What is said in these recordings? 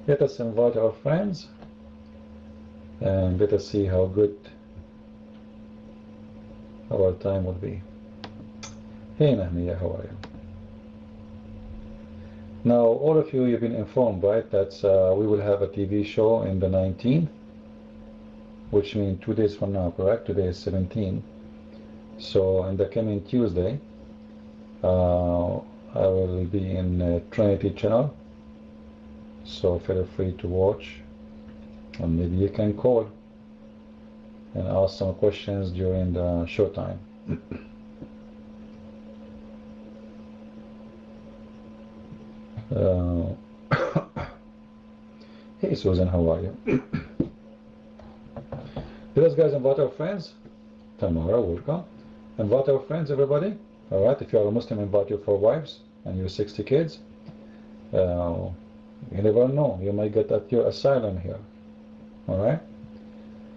Let us invite our friends and let us see how good our time will be. Hey Nahmiya, how are you? Now, all of you, you've been informed, right, that we will have a TV show in the 19th, which means 2 days from now, correct? Today is 17. So, in the coming Tuesday, I will be in Trinity Channel. So, feel free to watch, and maybe you can call and ask some questions during the showtime. Hey Susan, how are you? Let us guys invite our friends. Tamara, welcome. Invite our friends, everybody. Alright, if you are a Muslim, invite your 4 wives and your 60 kids. You never know, you might get at your asylum here. Alright?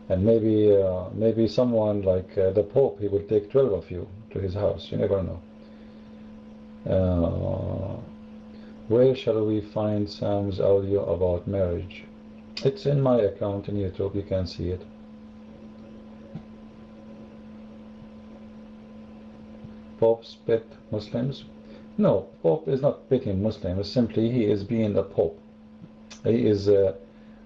And maybe someone like the Pope, he will take 12 of you to his house. You never know. Where shall we find Sam's audio about marriage? It's in my account in YouTube, you can see it. Pope split Muslims? No, Pope is not splitting Muslims, simply he is being a Pope. He is,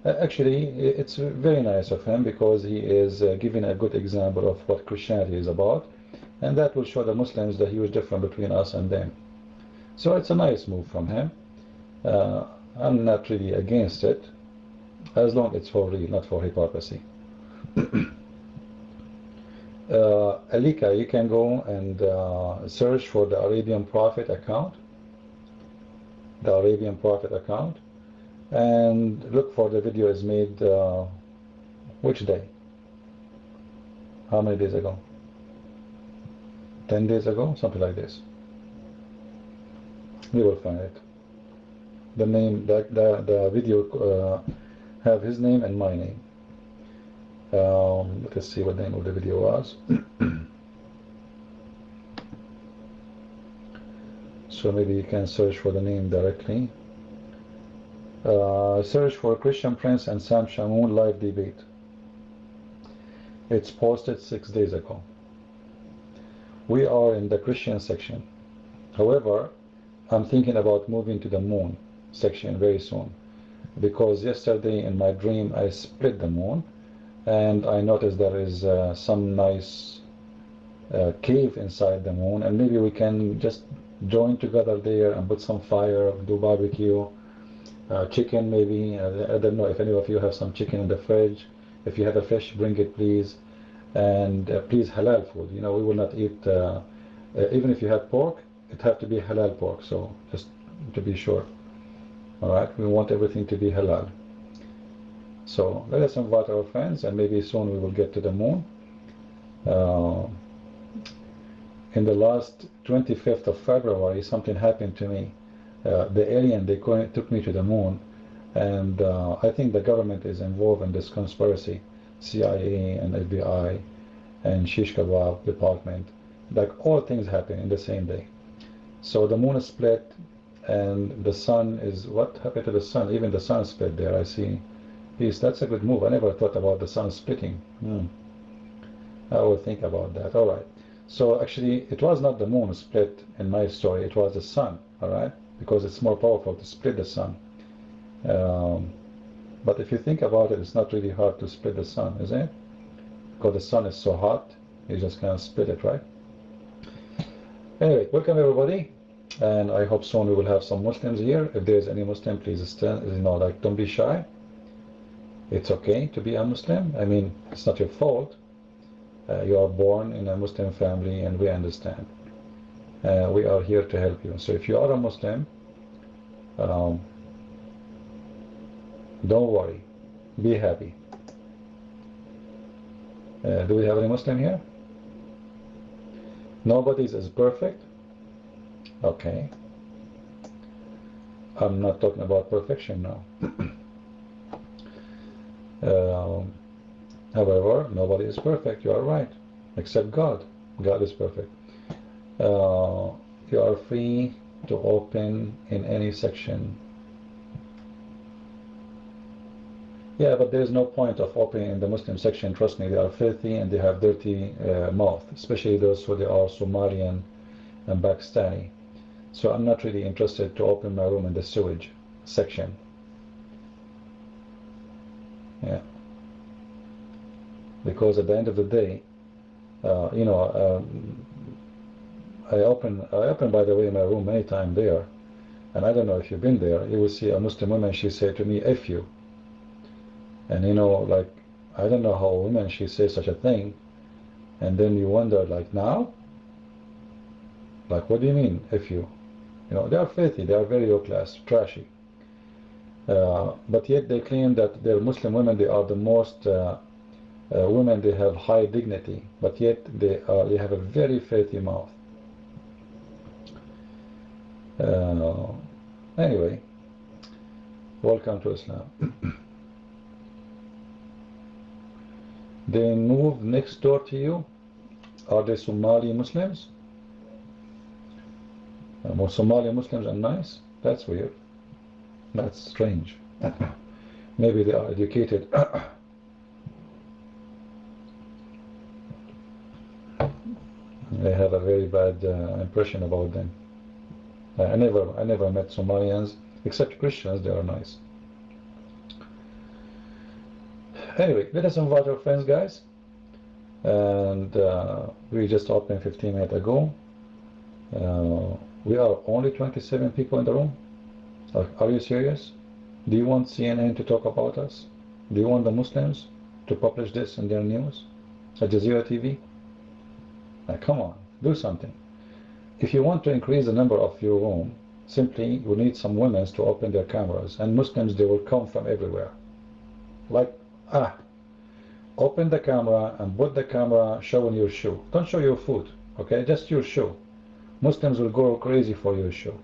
actually, it's very nice of him because he is giving a good example of what Christianity is about, and that will show the Muslims the huge difference between us and them. So it's a nice move from him. I'm not really against it, as long as it's for real, not for hypocrisy. Alika, you can go and search for the Arabian Prophet account, and look for the video is made which day? How many days ago? 10 days ago? Something like this. You will find it. The name, the video have his name and my name. Let us see what the name of the video was. So maybe you can search for the name directly. Search for Christian Prince and Sam Shamoun live debate. It's posted 6 days ago. We are in the Christian section. However, I'm thinking about moving to the moon section very soon, because yesterday in my dream I split the moon and I noticed there is some nice cave inside the moon, and maybe we can just join together there and put some fire, do barbecue, chicken maybe. I don't know if any of you have some chicken in the fridge. If you have a fish, bring it please, and please halal food. You know, we will not eat, even if you have pork, it have to be halal pork, so just to be sure. Alright, we want everything to be halal. So let us invite our friends, and maybe soon we will get to the moon. In the last 25th of February, something happened to me. The alien, they took me to the moon, and I think the government is involved in this conspiracy. CIA and FBI and Shish Kebab department. Like all things happen in the same day. So the moon is split, and the sun is, what happened to the sun? Even the sun split there, I see. Yes, that's a good move. I never thought about the sun splitting. I will think about that. Alright. So actually, it was not the moon split in my story, it was the sun, alright? Because it's more powerful to split the sun. But if you think about it, it's not really hard to split the sun, is it? Because the sun is so hot, you just can't split it, right? Anyway, welcome everybody, and I hope soon we will have some Muslims here. If there's any Muslim, please stand, like, don't be shy. It's okay to be a Muslim. I mean, it's not your fault. You are born in a Muslim family, and we understand. We are here to help you. So if you are a Muslim, don't worry, be happy. Do we have any Muslim here? Nobody is perfect? Okay. I'm not talking about perfection now. However, nobody is perfect, you are right, except God. God is perfect. You are free to open in any section. Yeah, but there's no point of opening in the Muslim section. Trust me, they are filthy and they have dirty mouth, especially those who they are Somalian and Pakistani. So I'm not really interested to open my room in the sewage section. Yeah, because at the end of the day, you know, I open by the way my room many times there, and I don't know if you've been there. You will see a Muslim woman. She said to me, "F you," and you know, like I don't know how a woman she says such a thing, and then you wonder, like now, like what do you mean, "F you"? You know, they are filthy. They are very low class, trashy. But yet they claim that they're Muslim women. They are the most women. They have high dignity, but yet they have a very filthy mouth. Anyway, welcome to Islam. They move next door to you. Are they Somali Muslims? More Somali Muslims are nice? That's weird. That's strange. Maybe they are educated. They have a very bad impression about them. I never met Somalians, except Christians. They are nice. Anyway, let us invite our friends, guys. And we just opened 15 minutes ago. We are only 27 people in the room. Are you serious? Do you want CNN to talk about us? Do you want the Muslims to publish this in their news? Al Jazeera TV? Come on, do something. If you want to increase the number of your room, simply you need some women to open their cameras, and Muslims, they will come from everywhere. Like, open the camera and put the camera showing your shoe. Don't show your foot, okay? Just your shoe. Muslims will go crazy for your shoe,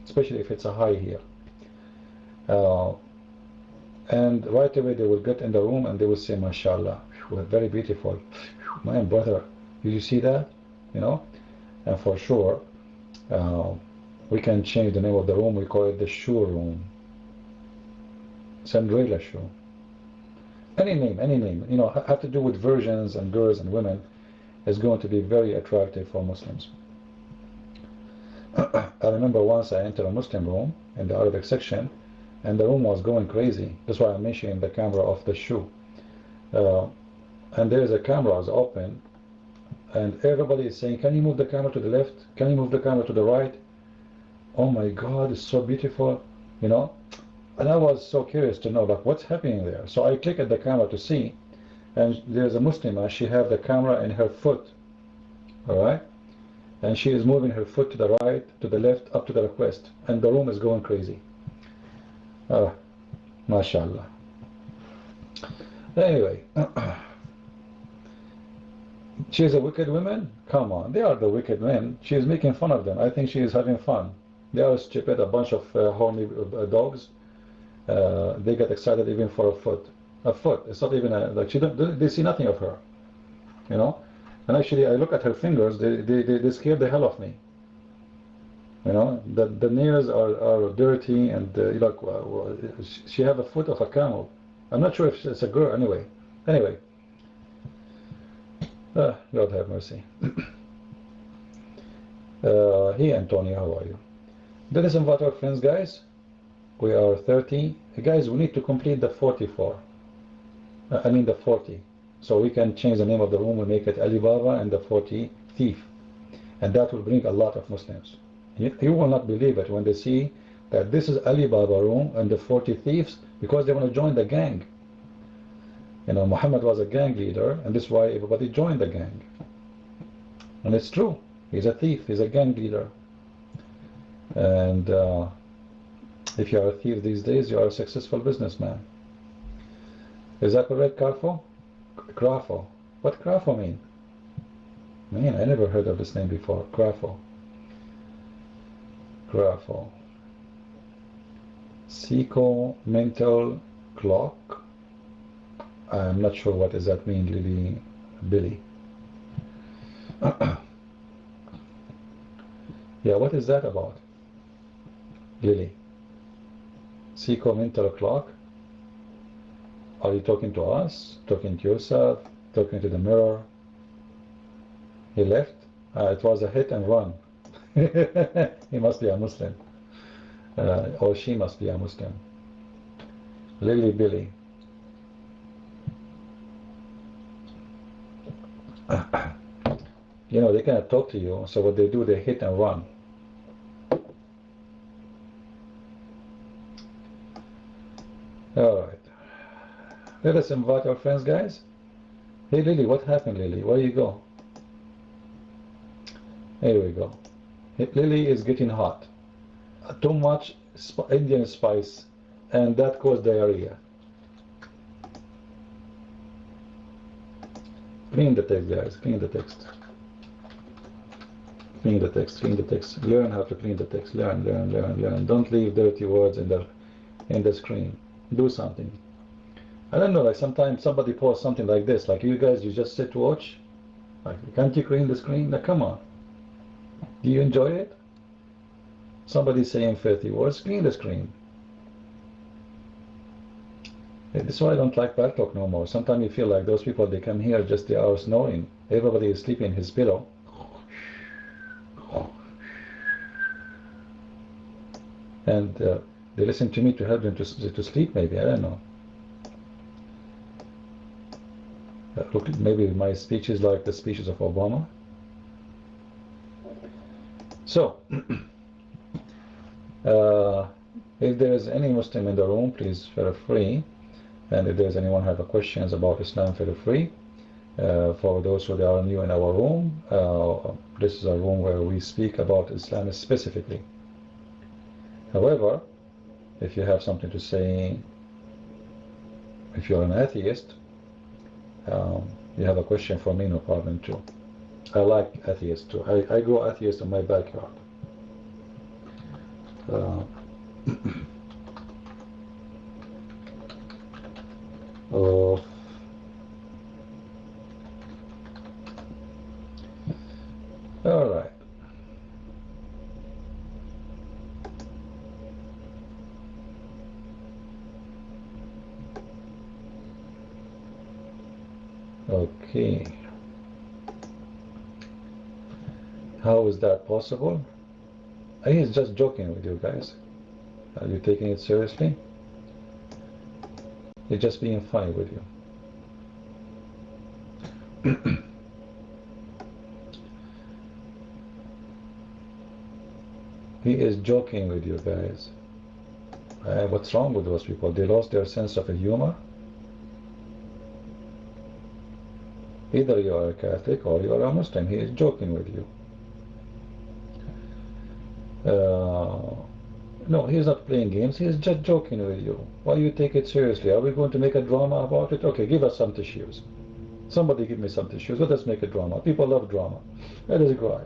especially if it's a high heel. And right away they will get in the room and they will say, "MashaAllah, very beautiful. My brother, did you see that?" You know? And for sure, we can change the name of the room. We call it the shoe room. Cinderella shoe. Any name. You know, have to do with virgins and girls and women is going to be very attractive for Muslims. I remember once I entered a Muslim room in the Arabic section, and the room was going crazy. That's why I'm mentioning the camera of the shoe. And there is a camera is open, and everybody is saying, "Can you move the camera to the left? Can you move the camera to the right?" Oh my God, it's so beautiful, you know. And I was so curious to know, like, what's happening there. So I click at the camera to see, and there's a Muslimah. She have the camera in her foot, all right, and she is moving her foot to the right, to the left, up to the request, and the room is going crazy. MashaAllah. Anyway, she's a wicked woman? Come on, they are the wicked men. She is making fun of them. I think she is having fun. They are stupid, a bunch of horny dogs. They get excited even for a foot. A foot. It's not even a, like, they see nothing of her, you know. And actually, I look at her fingers. They scare the hell of me. You know, the nails are dirty, and like she have a foot of a camel. I'm not sure if it's a girl. Anyway, Lord have mercy. Hey Antonio, how are you? Let us invite our friends, guys. We are 30. Guys, we need to complete the 44. I mean the 40. So we can change the name of the room. We make it Alibaba and the 40 Thief. And that will bring a lot of Muslims. You will not believe it when they see that this is Alibaba room and the 40 thieves, because they want to join the gang. You know, Muhammad was a gang leader, and this is why everybody joined the gang. And it's true. He's a thief. He's a gang leader. And if you are a thief these days, you are a successful businessman. Is that correct, Carfo? Crafo. What Crafo mean? Man, I never heard of this name before. Crafo. Crafo. Psycho-mental clock. I'm not sure what does that mean, Lily, Billy. Yeah, what is that about, Lily? Psycho-mental clock. Are you talking to us? Talking to yourself? Talking to the mirror? He left. It was a hit and run. He must be a Muslim. Or she must be a Muslim. Lily Billy. You know, they cannot talk to you, so what they do, they hit and run. Alright. Let us invite our friends, guys. Hey Lily, what happened, Lily? Where you go? Here we go. Lily is getting hot. Too much Indian spice, and that caused diarrhea. Clean the text, guys. Clean the text. Clean the text. Clean the text. Learn how to clean the text. Learn, learn, learn, learn. Don't leave dirty words in the screen. Do something. I don't know. Like sometimes somebody posts something like this. Like you guys, you just sit to watch. Like can't you clean the screen? Like come on. Do you enjoy it? Somebody saying 30 words. Clean the screen. That's why I don't like Paltalk no more. Sometimes you feel like those people, they come here just they are snoring. Everybody is sleeping in his pillow. And they listen to me to help them to sleep maybe, I don't know. Look, maybe my speech is like the speeches of Obama. So, if there is any Muslim in the room, please feel free. And if there's anyone have questions about Islam, feel free. For those who are new in our room, this is a room where we speak about Islam specifically. However, if you have something to say, if you're an atheist, you have a question for me, no problem too. I like atheists too. I grow atheists in my backyard. Oh, all right. Okay. How is that possible? He's just joking with you guys. Are you taking it seriously? He's just being funny with you. He is joking with you guys. What's wrong with those people? They lost their sense of humor. Either you are a Catholic or you are a Muslim. He is joking with you. No, he's not playing games. He is just joking with you. Why you take it seriously? Are we going to make a drama about it? Okay, give us some tissues. Somebody give me some tissues. Let us make a drama. People love drama. Let us cry.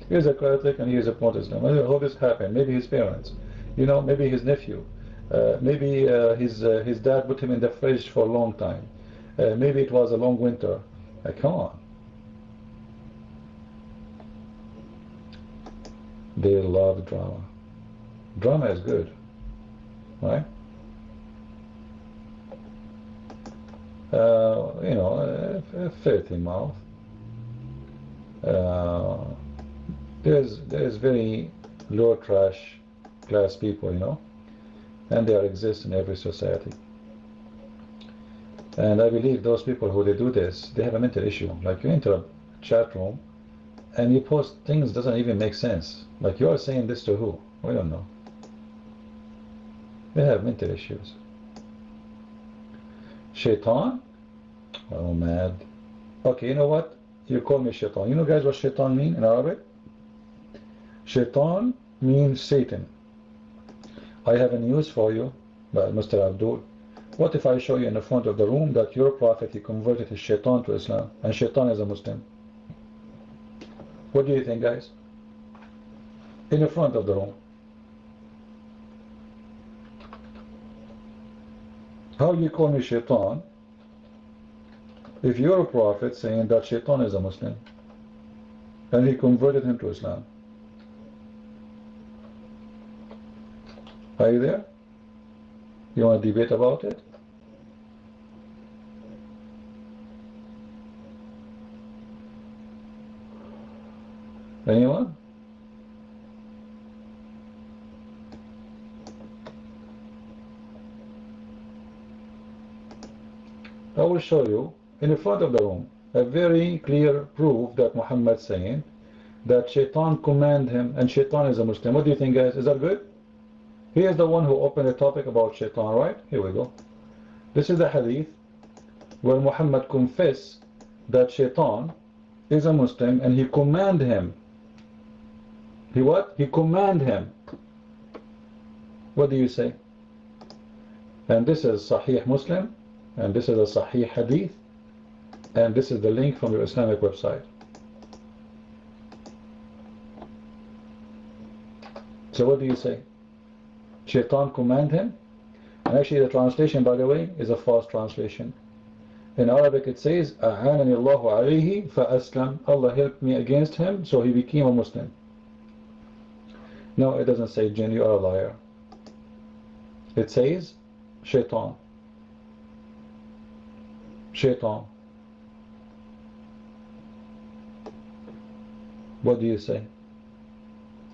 Here's a Catholic and here's a Protestant. How this happened? Maybe his parents. You know, maybe his nephew. Maybe his dad put him in the fridge for a long time. Maybe it was a long winter. Come on. They love drama. Drama is good, right? You know, a filthy mouth. There's very low trash class people, you know, and they exist in every society. And I believe those people who they do this, they have a mental issue. Like you enter a chat room and you post things doesn't even make sense. Like you are saying this to who? We don't know. They have mental issues. Shaitan? Oh, mad. Okay, you know what? You call me Shaitan. You know, guys, what Shaitan mean in Arabic? Shaitan means Satan. I have a news for you, Mr. Abdul. What if I show you in the front of the room that your prophet, he converted his Shaitan to Islam, and Shaitan is a Muslim? What do you think, guys? In the front of the room. How you call me Shaitan if you're a prophet saying that Shaitan is a Muslim and he converted him to Islam? Are you there? You want to debate about it? Anyone? I will show you in the front of the room a very clear proof that Muhammad saying that Shaitan command him, and Shaitan is a Muslim. What do you think, guys? Is that good? He is the one who opened the topic about Shaitan, right? Here we go. This is the hadith where Muhammad confess that Shaitan is a Muslim and he command him. He what? He command him. What do you say? And this is Sahih Muslim, and this is a Sahih Hadith, and this is the link from your Islamic website. So what do you say? Shaitan command him? And actually the translation, by the way, is a false translation. In Arabic it says, أَعَانَنِ اللَّهُ عَلَيْهِ فَأَسْلَمْ. Allah helped me against him, so he became a Muslim. No, it doesn't say jinn, you are a liar. It says Shaitan. Shaitan. What do you say?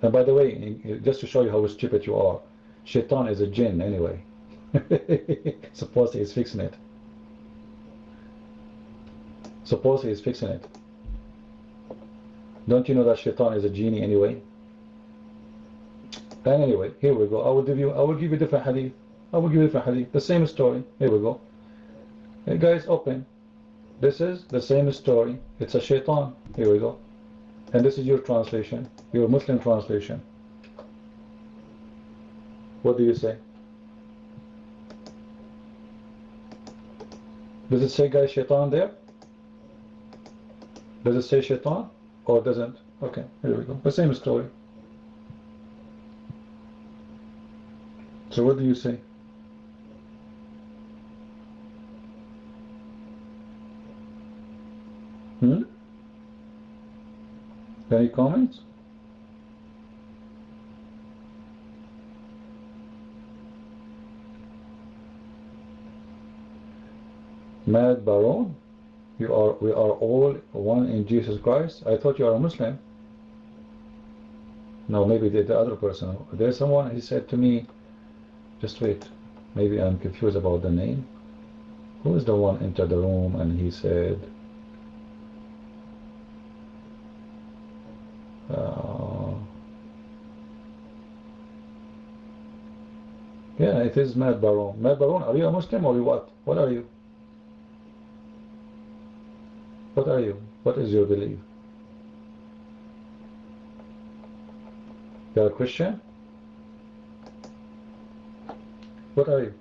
And by the way, just to show you how stupid you are, Shaitan is a jinn anyway. Suppose he is fixing it. Suppose he is fixing it. Don't you know that Shaitan is a genie anyway? And anyway, here we go. I will give you different hadith. I will give you different hadith. The same story. Here we go. Hey guys, open. This is the same story. It's a Shaitan. Here we go. And this is your translation, your Muslim translation. What do you say? Does it say, guys, Shaitan there? Does it say Shaitan or doesn't? Okay, here we go. The same story. So what do you say? Any comments? Mad Baron, we are all one in Jesus Christ. I thought you are a Muslim. No, maybe the other person. There's someone, he said to me, just wait, maybe I'm confused about the name. Who is the one entered the room and he said, yeah, it is Mad Baron. Mad Baron, are you a Muslim or what? What are you? What are you? What is your belief? You are a Christian? What are you?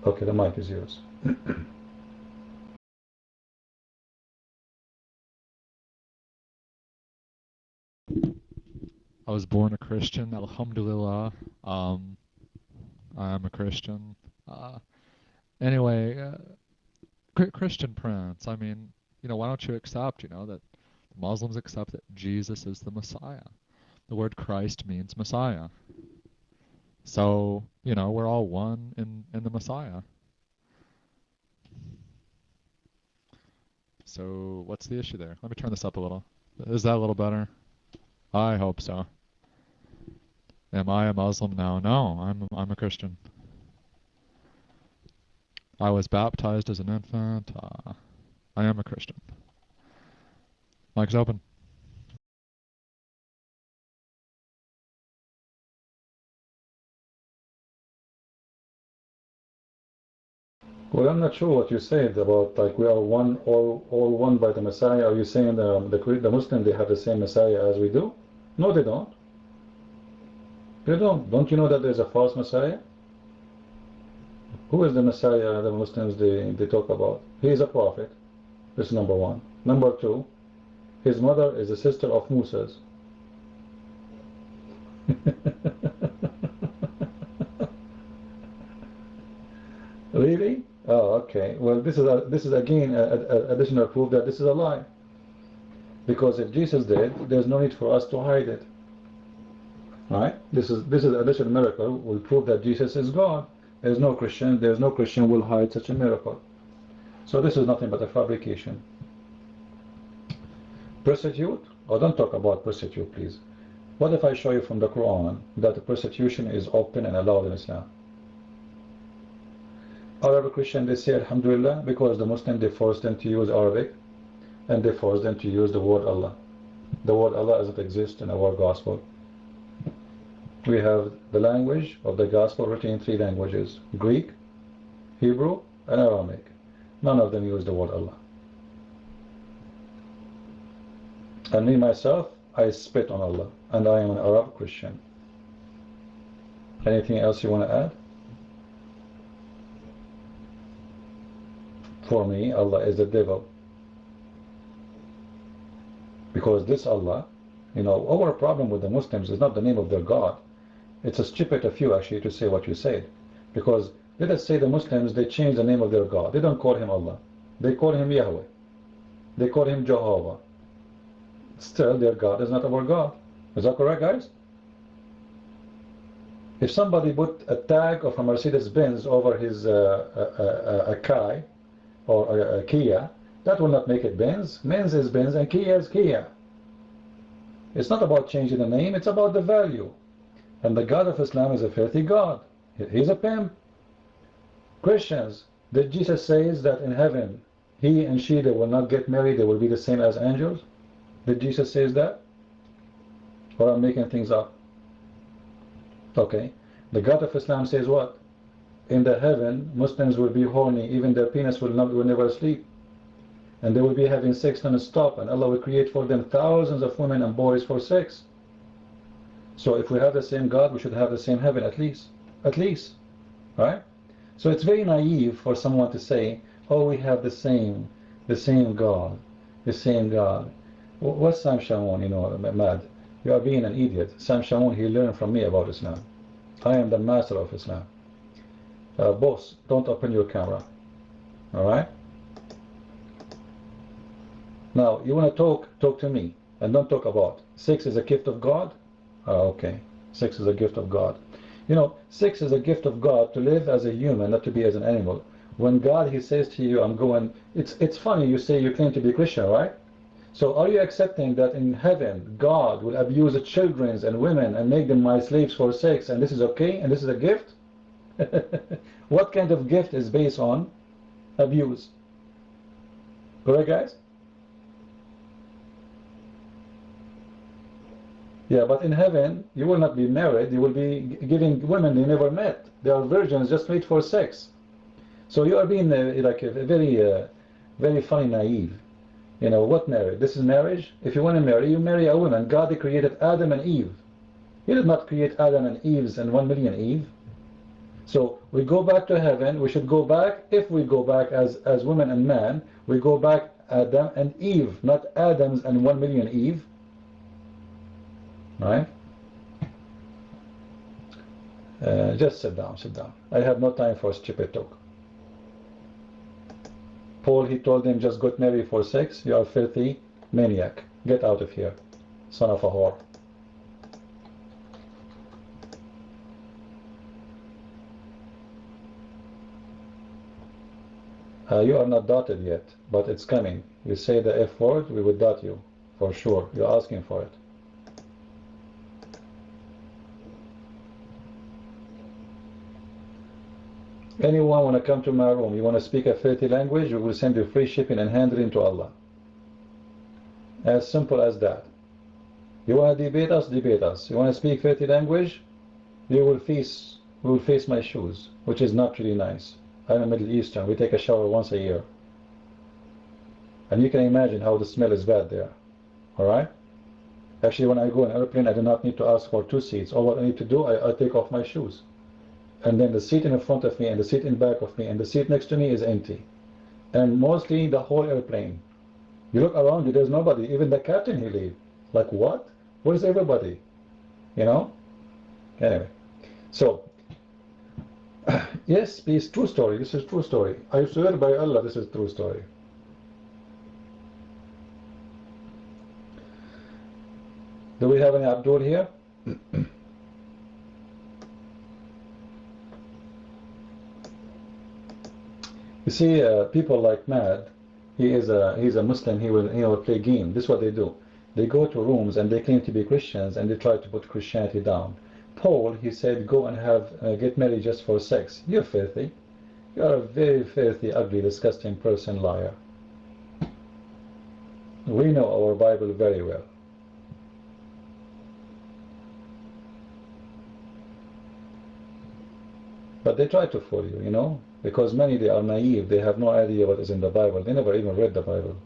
Okay, the mic is yours. I was born a Christian, alhamdulillah. I am a Christian. Anyway, Christian Prince, I mean, why don't you accept, that Muslims accept that Jesus is the Messiah. The word Christ means Messiah. So, we're all one in the Messiah. So, what's the issue there? Let me turn this up a little. Is that a little better? I hope so. Am I a Muslim now? No, I'm a Christian. I was baptized as an infant. I am a Christian. Mic's open. Well, I'm not sure what you said about like we are one, all one by the Messiah. Are you saying the Muslim, they have the same Messiah as we do? No, they don't. They don't. Don't you know that there's a false Messiah? Who is the Messiah the Muslims they talk about? He is a prophet. This is number one. Number two, his mother is the sister of Musa's. Really? Oh, okay. Well, this is again a additional proof that this is a lie. Because if Jesus did, there's no need for us to hide it. Right? This is additional miracle will prove that Jesus is God. There's no Christian will hide such a miracle. So this is nothing but a fabrication. Prostitute? Oh, don't talk about prostitute, please. What if I show you from the Quran that prostitution is open and allowed in Islam? Arab Christian, they say Alhamdulillah because the Muslim, they forced them to use Arabic and they forced them to use the word Allah. The word Allah doesn't exist in our gospel. We have the language of the gospel written in 3 languages: Greek, Hebrew, and Aramaic. None of them use the word Allah. And me myself, I spit on Allah, and I am an Arab Christian. Anything else you want to add? For me, Allah is the devil. Because this Allah, you know, our problem with the Muslims is not the name of their God. It's a stupid of you actually to say what you said. Because let us say the Muslims, they change the name of their God. They don't call him Allah. They call him Yahweh. They call him Jehovah. Still, their God is not our God. Is that correct, guys? If somebody put a tag of a Mercedes-Benz over his a Kai or a Kia, that will not make it Benz. Benz is Benz and Kia is Kia. It's not about changing the name, it's about the value. And the God of Islam is a filthy God. He's a pimp. Christians, did Jesus say that in heaven, he and she, they will not get married, they will be the same as angels? Did Jesus say that? Or I'm making things up? Okay. The God of Islam says what? In the heaven, Muslims will be horny, even their penis will never sleep. And they will be having sex non-stop, and Allah will create for them thousands of women and boys for sex. So if we have the same God, we should have the same heaven at least. At least. Right? So it's very naive for someone to say, oh, we have the same God, the same God. What's Sam Shamoun, you know, mad? You are being an idiot. Sam Shamoun, he learned from me about Islam. I am the master of Islam. Boss, don't open your camera. Alright? Now, you want to talk to me. And don't talk about sex is a gift of God? Okay. Sex is a gift of God. You know, sex is a gift of God to live as a human, not to be as an animal. When God, he says to you, I'm going... It's funny you say you claim to be Christian, right? So are you accepting that in heaven, God will abuse the children and women and make them my slaves for sex, and this is okay, and this is a gift? What kind of gift is based on abuse? Correct, guys? Yeah, but in heaven, you will not be married. You will be giving women you never met. They are virgins just made for sex. So you are being like a very funny, naive. You know, what marriage? This is marriage? If you want to marry, you marry a woman. God created Adam and Eve. He did not create Adam and Eve and 1 million Eve. So we go back to heaven. We should go back, if we go back as women and man, we go back Adam and Eve, not Adams and 1 million Eve. Right? Just sit down, sit down. I have no time for stupid talk. Paul, he told him, just got married for sex. You are filthy maniac. Get out of here, son of a whore. You are not dotted yet, but it's coming. You say the F word, we will dot you, for sure. You're asking for it. Anyone want to come to my room, you want to speak a filthy language, we will send you free shipping and handling to Allah. As simple as that. You want to debate us, debate us. You want to speak filthy language, we will face my shoes, which is not really nice. I'm a Middle Eastern, we take a shower once a year. And you can imagine how the smell is bad there. Alright? Actually, when I go in an airplane, I do not need to ask for 2 seats. All what I need to do, I take off my shoes. And then the seat in front of me and the seat in back of me and the seat next to me is empty. And mostly the whole airplane. You look around you, there's nobody. Even the captain, he leave. Like, what? Where's everybody? You know? Anyway. So, yes, please, true story. This is true story. I swear by Allah, this is true story. Do we have any Abdul here? You see, people like Mad, he's a Muslim. He will play game. This is what they do. They go to rooms and they claim to be Christians and they try to put Christianity down. Paul, he said, go and have get married just for sex. You're filthy. You're a very filthy, ugly, disgusting person, liar. We know our Bible very well. But they try to fool you, you know, because many, they are naive. They have no idea what is in the Bible. They never even read the Bible.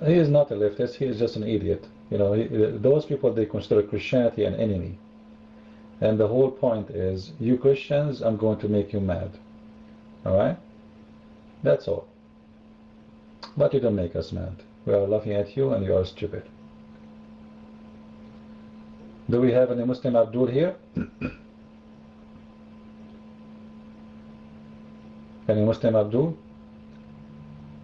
He is not a leftist. He is just an idiot. You know, those people, they consider Christianity an enemy. And the whole point is, you Christians, I'm going to make you mad. All right? That's all. But you don't make us mad. We are laughing at you and you are stupid. Do we have any Muslim Abdul here? Any Muslim Abdul?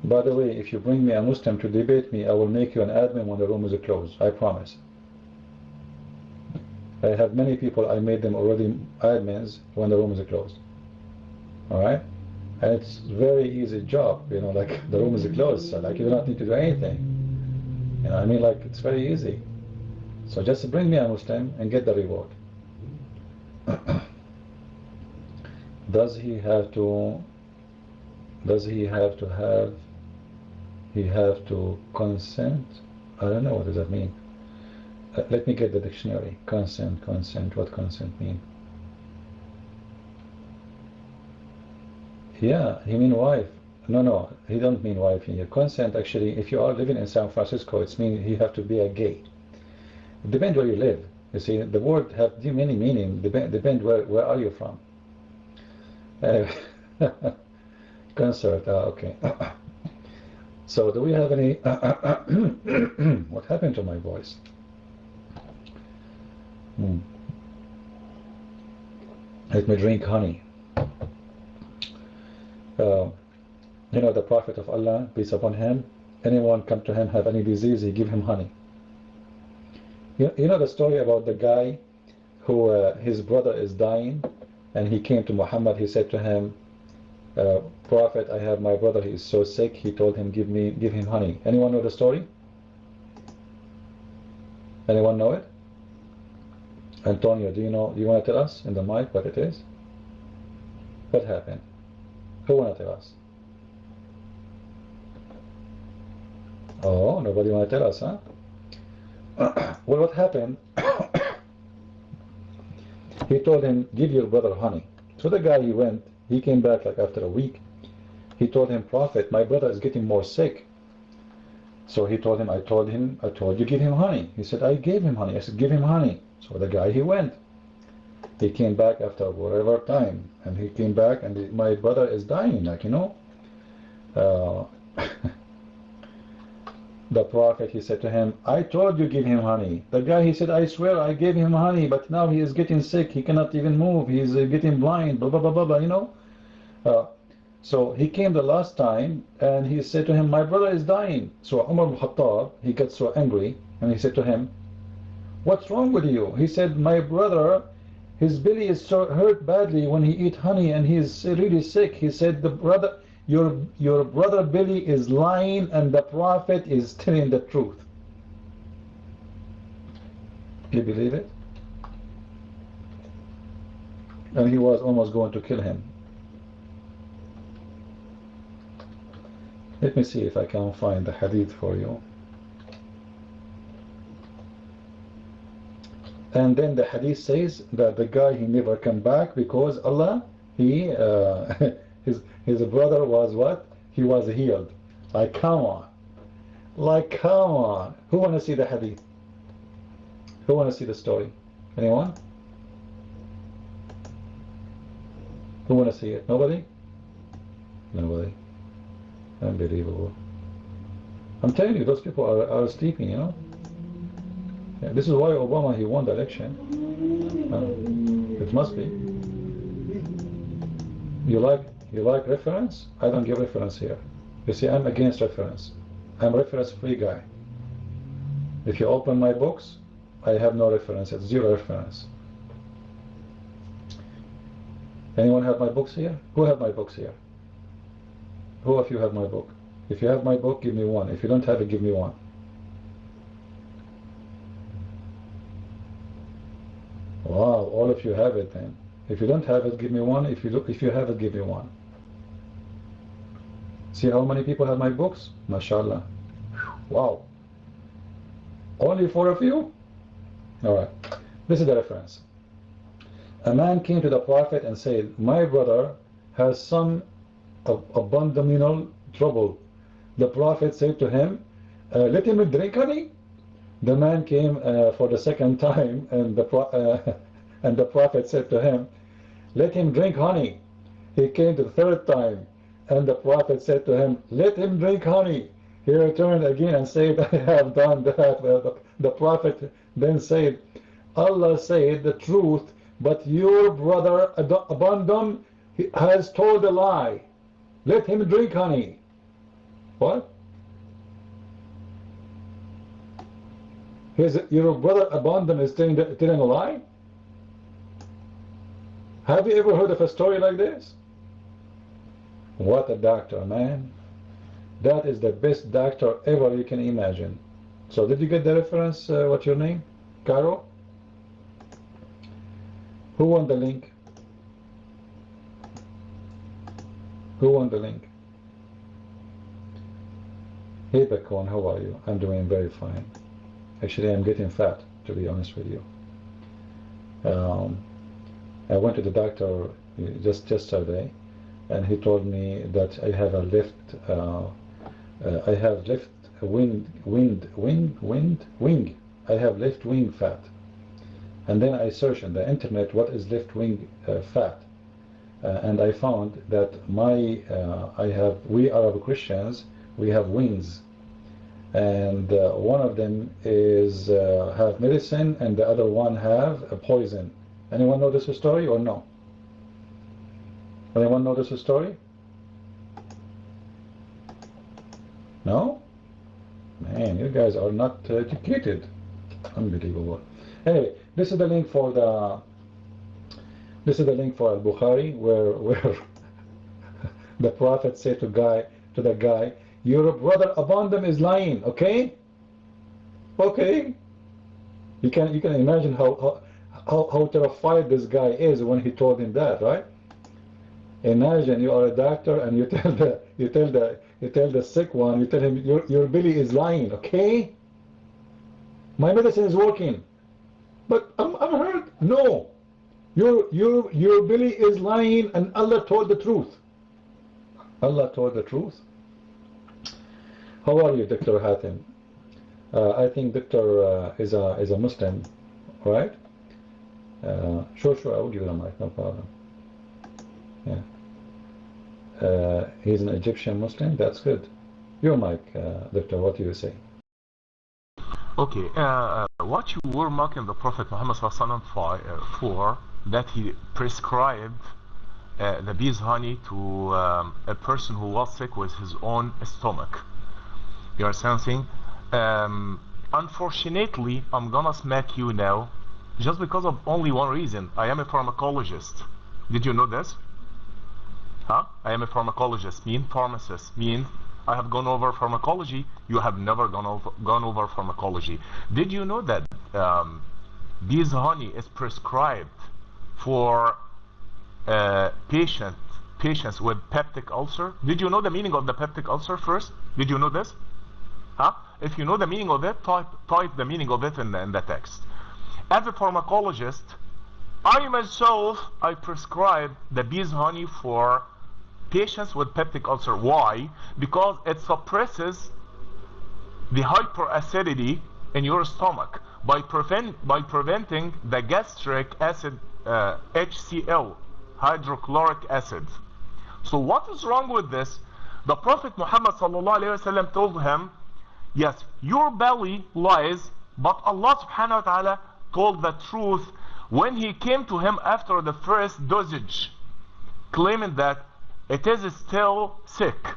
By the way, if you bring me a Muslim to debate me, I will make you an admin when the room is closed. I promise. I have many people, I made them already admins when the room is closed. Alright? And it's very easy job, you know, like the room is closed, so like you do not need to do anything. You know, I mean, like it's very easy. So just bring me a Muslim and get the reward. Does he have to consent? I don't know, what does that mean? Let me get the dictionary. Consent, what consent mean? Yeah, he mean wife. No, he don't mean wife here. Consent, actually, if you are living in San Francisco, it's mean you have to be a gay. It depends where you live. You see, the word have many meaning. Depend where are you from. Concert. Okay. So, do we have any? What happened to my voice? Let me drink honey. You know, the Prophet of Allah, peace upon him, anyone come to him have any disease, he give him honey. You know the story about the guy who his brother is dying, and he came to Muhammad. He said to him, Prophet, I have my brother, he is so sick. He told him, give him honey. Anyone know the story? Anyone know it? Antonio, do you know? You want to tell us in the mic what it is? What happened? Who want to tell us? Oh, nobody want to tell us, huh? Well, what happened? He told him, give your brother honey. So the guy, he went. He came back like after a week. He told him, Prophet, my brother is getting more sick. So he told him, I told you give him honey. He said, I gave him honey. I said, give him honey. So the guy, he went. He came back after whatever time, and he came back, and my brother is dying, like, you know. The Prophet, he said to him, I told you give him honey. The guy, he said, I swear I gave him honey, but now he is getting sick. He cannot even move. He is getting blind, blah, blah, blah, blah, blah, you know. So he came the last time, and he said to him, my brother is dying. So Umar ibn Khattab, he got so angry, and he said to him, what's wrong with you? He said, my brother, his belly is so hurt badly when he eat honey, and he is really sick. He said, your brother Billy is lying, and the Prophet is telling the truth. You believe it? And he was almost going to kill him. Let me see if I can find the hadith for you. And then the hadith says that the guy, he never come back because Allah, he his brother was what? He was healed. Like, come on. Like, come on. Who want to see the hadith? Who want to see the story? Anyone? Who want to see it? Nobody? Nobody. Unbelievable. I'm telling you, those people are sleeping, you know. Yeah, this is why Obama, he won the election. It must be. You like reference? I don't give reference here. You see, I'm against reference. I'm a reference-free guy. If you open my books, I have no reference. It's zero reference. Anyone have my books here? Who have my books here? Who of you have my book? If you have my book, give me one. If you don't have it, give me one. Wow, all of you have it then. If you don't have it, give me one. If you have it, give me one. See how many people have my books? MashaAllah. Wow. Only 4 of you? Alright. This is the reference. A man came to the Prophet and said, my brother has some abdominal trouble. The Prophet said to him, let him drink honey. The man came for the second time, and the Prophet said to him, let him drink honey. He came the third time, and the Prophet said to him, let him drink honey. He returned again and said, I have done that. The Prophet then said, Allah said the truth, but your brother Abandon has told a lie. Let him drink honey. What? Your brother Abandon is telling a lie? Have you ever heard of a story like this? What a doctor, man. That is the best doctor ever you can imagine. So did you get the reference? What's your name? Caro? Who won the link? Who won the link? Hey Bakon, how are you? I'm doing very fine. Actually, I'm getting fat, to be honest with you. I went to the doctor just yesterday, and he told me that I have a left wing. I have left wing fat. And then I searched on the internet what is left wing fat, and I found that we Arab Christians, we have wings, and one of them is have medicine, and the other one have a poison. Anyone know this story or no? Anyone know this story? No? Man, you guys are not educated. Unbelievable. Anyway, this is the link for Al-Bukhari, where the Prophet said to the guy, your brother Abandon is lying, okay? Okay. You can imagine how terrified this guy is when he told him that, right? Imagine you are a doctor and you tell the sick one, you tell him your belly is lying, okay? My medicine is working, but I'm hurt. No, your belly is lying, and Allah told the truth. Allah told the truth. How are you, Dr. Hatim? I think Dr. is a Muslim, right? Sure, I will give you the mic, no problem. Yeah. He's an Egyptian Muslim. That's good. Your mic, Doctor. What do you say? Okay. What you were mocking the Prophet Muhammad for that he prescribed the bee's honey to a person who was sick with his own stomach. You are something. Unfortunately, I'm gonna smack you now, just because of only one reason. I am a pharmacologist. Did you know this? Huh? I am a pharmacologist, mean pharmacist, mean I have gone over pharmacology. You have never gone over pharmacology. Did you know that bee's honey is prescribed for patients with peptic ulcer? Did you know the meaning of the peptic ulcer first? Did you know this? Huh? If you know the meaning of it, type the meaning of it in the text. As a pharmacologist, I myself, I prescribe the bee's honey for patients with peptic ulcer. Why? Because it suppresses the hyperacidity in your stomach by preventing the gastric acid, HCl, hydrochloric acid. So what is wrong with this? The Prophet Muhammad ﷺ told him, yes, your belly lies, but Allah subhanahu wa ta'ala told the truth when he came to him after the first dosage, claiming that it is still sick.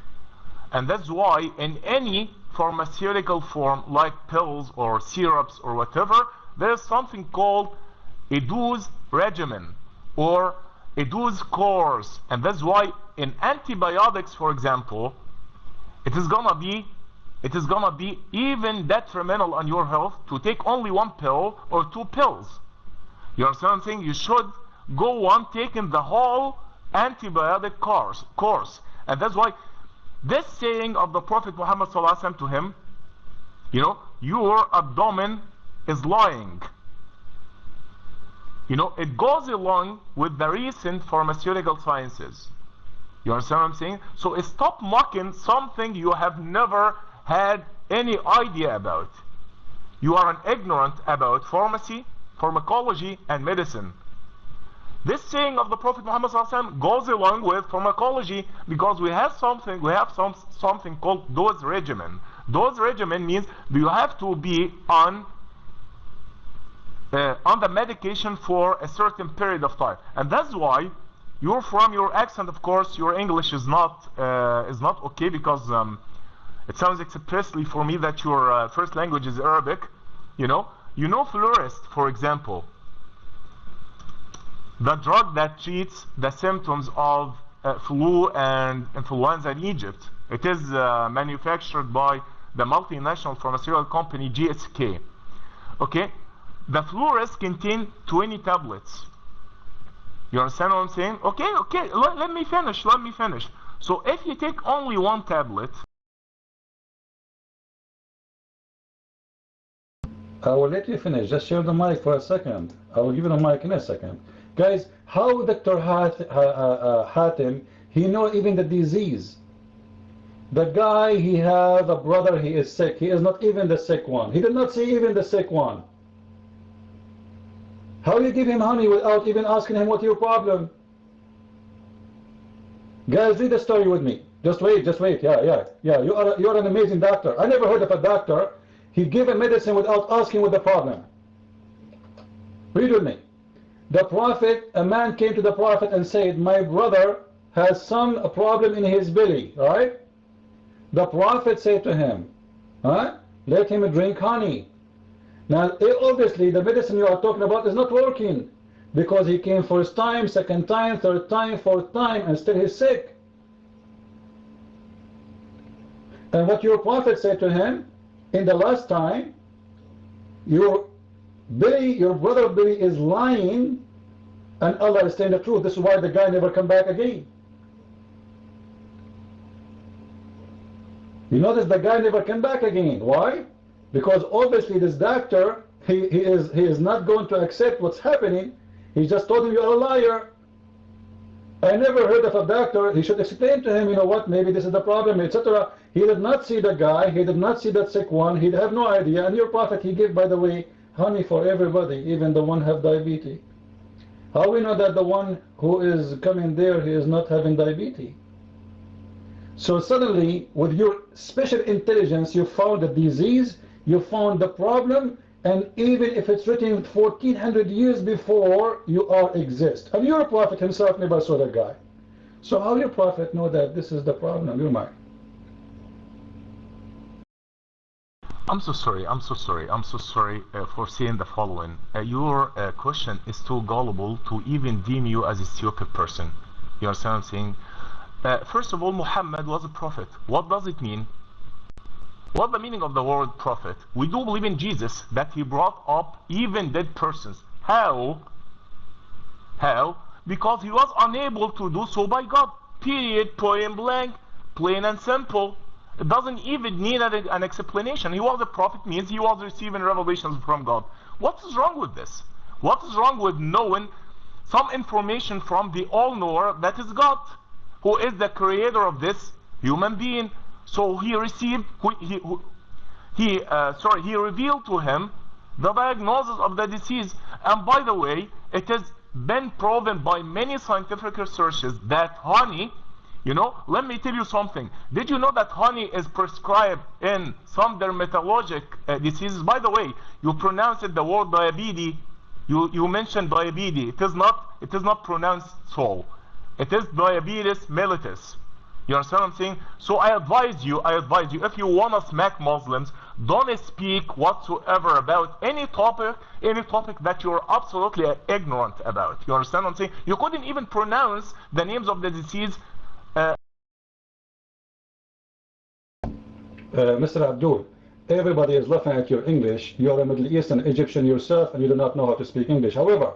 And that's why in any pharmaceutical form like pills or syrups or whatever, there is something called a dose regimen or a dose course. And that's why in antibiotics, for example, it is gonna be even detrimental on your health to take only one pill or two pills. You understand what I'm saying? You should go on taking the whole antibiotic course. And that's why this saying of the Prophet Muhammad ﷺ to him, you know, your abdomen is lying. You know, it goes along with the recent pharmaceutical sciences. You understand what I'm saying? So stop mocking something you have never had any idea about. You are an ignorant about pharmacy, pharmacology, and medicine. This saying of the Prophet Muhammad ﷺ goes along with pharmacology because we have something called dose regimen. Dose regimen means you have to be on the medication for a certain period of time, and that's why from your accent, of course, your English is not okay, because it sounds expressly for me that your first language is Arabic. You know Fluorist, for example, the drug that treats the symptoms of flu and influenza in Egypt. It is manufactured by the multinational pharmaceutical company GSK. Okay, the Fluorist contains 20 tablets. You understand what I'm saying? Okay, let me finish. So if you take only one tablet, I will let you finish. Just share the mic for a second. I will give you the mic in a second. Guys, how Dr. Hatim, he know even the disease. The guy, he have a brother, he is sick. He is not even the sick one. He did not see even the sick one. How you give him honey without even asking him what's your problem? Guys, read the story with me. Just wait. Yeah. You're an amazing doctor. I never heard of a doctor. He gave a medicine without asking what the problem. Read with me. A man came to the Prophet and said, my brother has some problem in his belly, right? The Prophet said to him, let him drink honey. Now, obviously, the medicine you are talking about is not working, because he came first time, second time, third time, fourth time, and still he's sick. And what your Prophet said to him, in the last time, your brother Billy is lying, and Allah is saying the truth. This is why the guy never come back again. You notice the guy never came back again. Why? Because obviously this doctor, he is not going to accept what's happening. He just told him you're a liar. I never heard of a doctor. He should explain to him, you know what, maybe this is the problem, etc. He did not see the guy. He did not see that sick one. He'd have no idea. And your Prophet, he gave, by the way, honey for everybody, even the one who have diabetes. How we know that the one who is coming there, he is not having diabetes? So suddenly, with your special intelligence, you found the disease, you found the problem, and even if it's written 1400 years before you exist. And your Prophet himself never saw the guy. So how your Prophet know that this is the problem? Your mind. I'm so sorry for saying the following. Your question is too gullible to even deem you as a stupid person. You understand what I'm saying? First of all, Muhammad was a prophet. What does it mean? What's the meaning of the word prophet? We do believe in Jesus, that he brought up even dead persons. How? Because he was unable to do so by God. Period, point blank, plain and simple. It doesn't even need an explanation. He was a prophet, means he was receiving revelations from God. What is wrong with this? What is wrong with knowing some information from the all-knower that is God, who is the creator of this human being? So he received, he revealed to him the diagnosis of the disease. And by the way, it has been proven by many scientific researches that honey, let me tell you something. Did you know that honey is prescribed in some dermatologic diseases? By the way, you pronounced the word diabetes. You mentioned diabetes. It is not pronounced so. It is diabetes mellitus. You understand what I'm saying? So I advise you, if you want to smack Muslims, Don't speak whatsoever about any topic that you're absolutely ignorant about. You understand what I'm saying? You couldn't even pronounce the names of the disease. Mr. Abdul, everybody is laughing at your English. You are a Middle Eastern Egyptian yourself and you do not know how to speak English. However,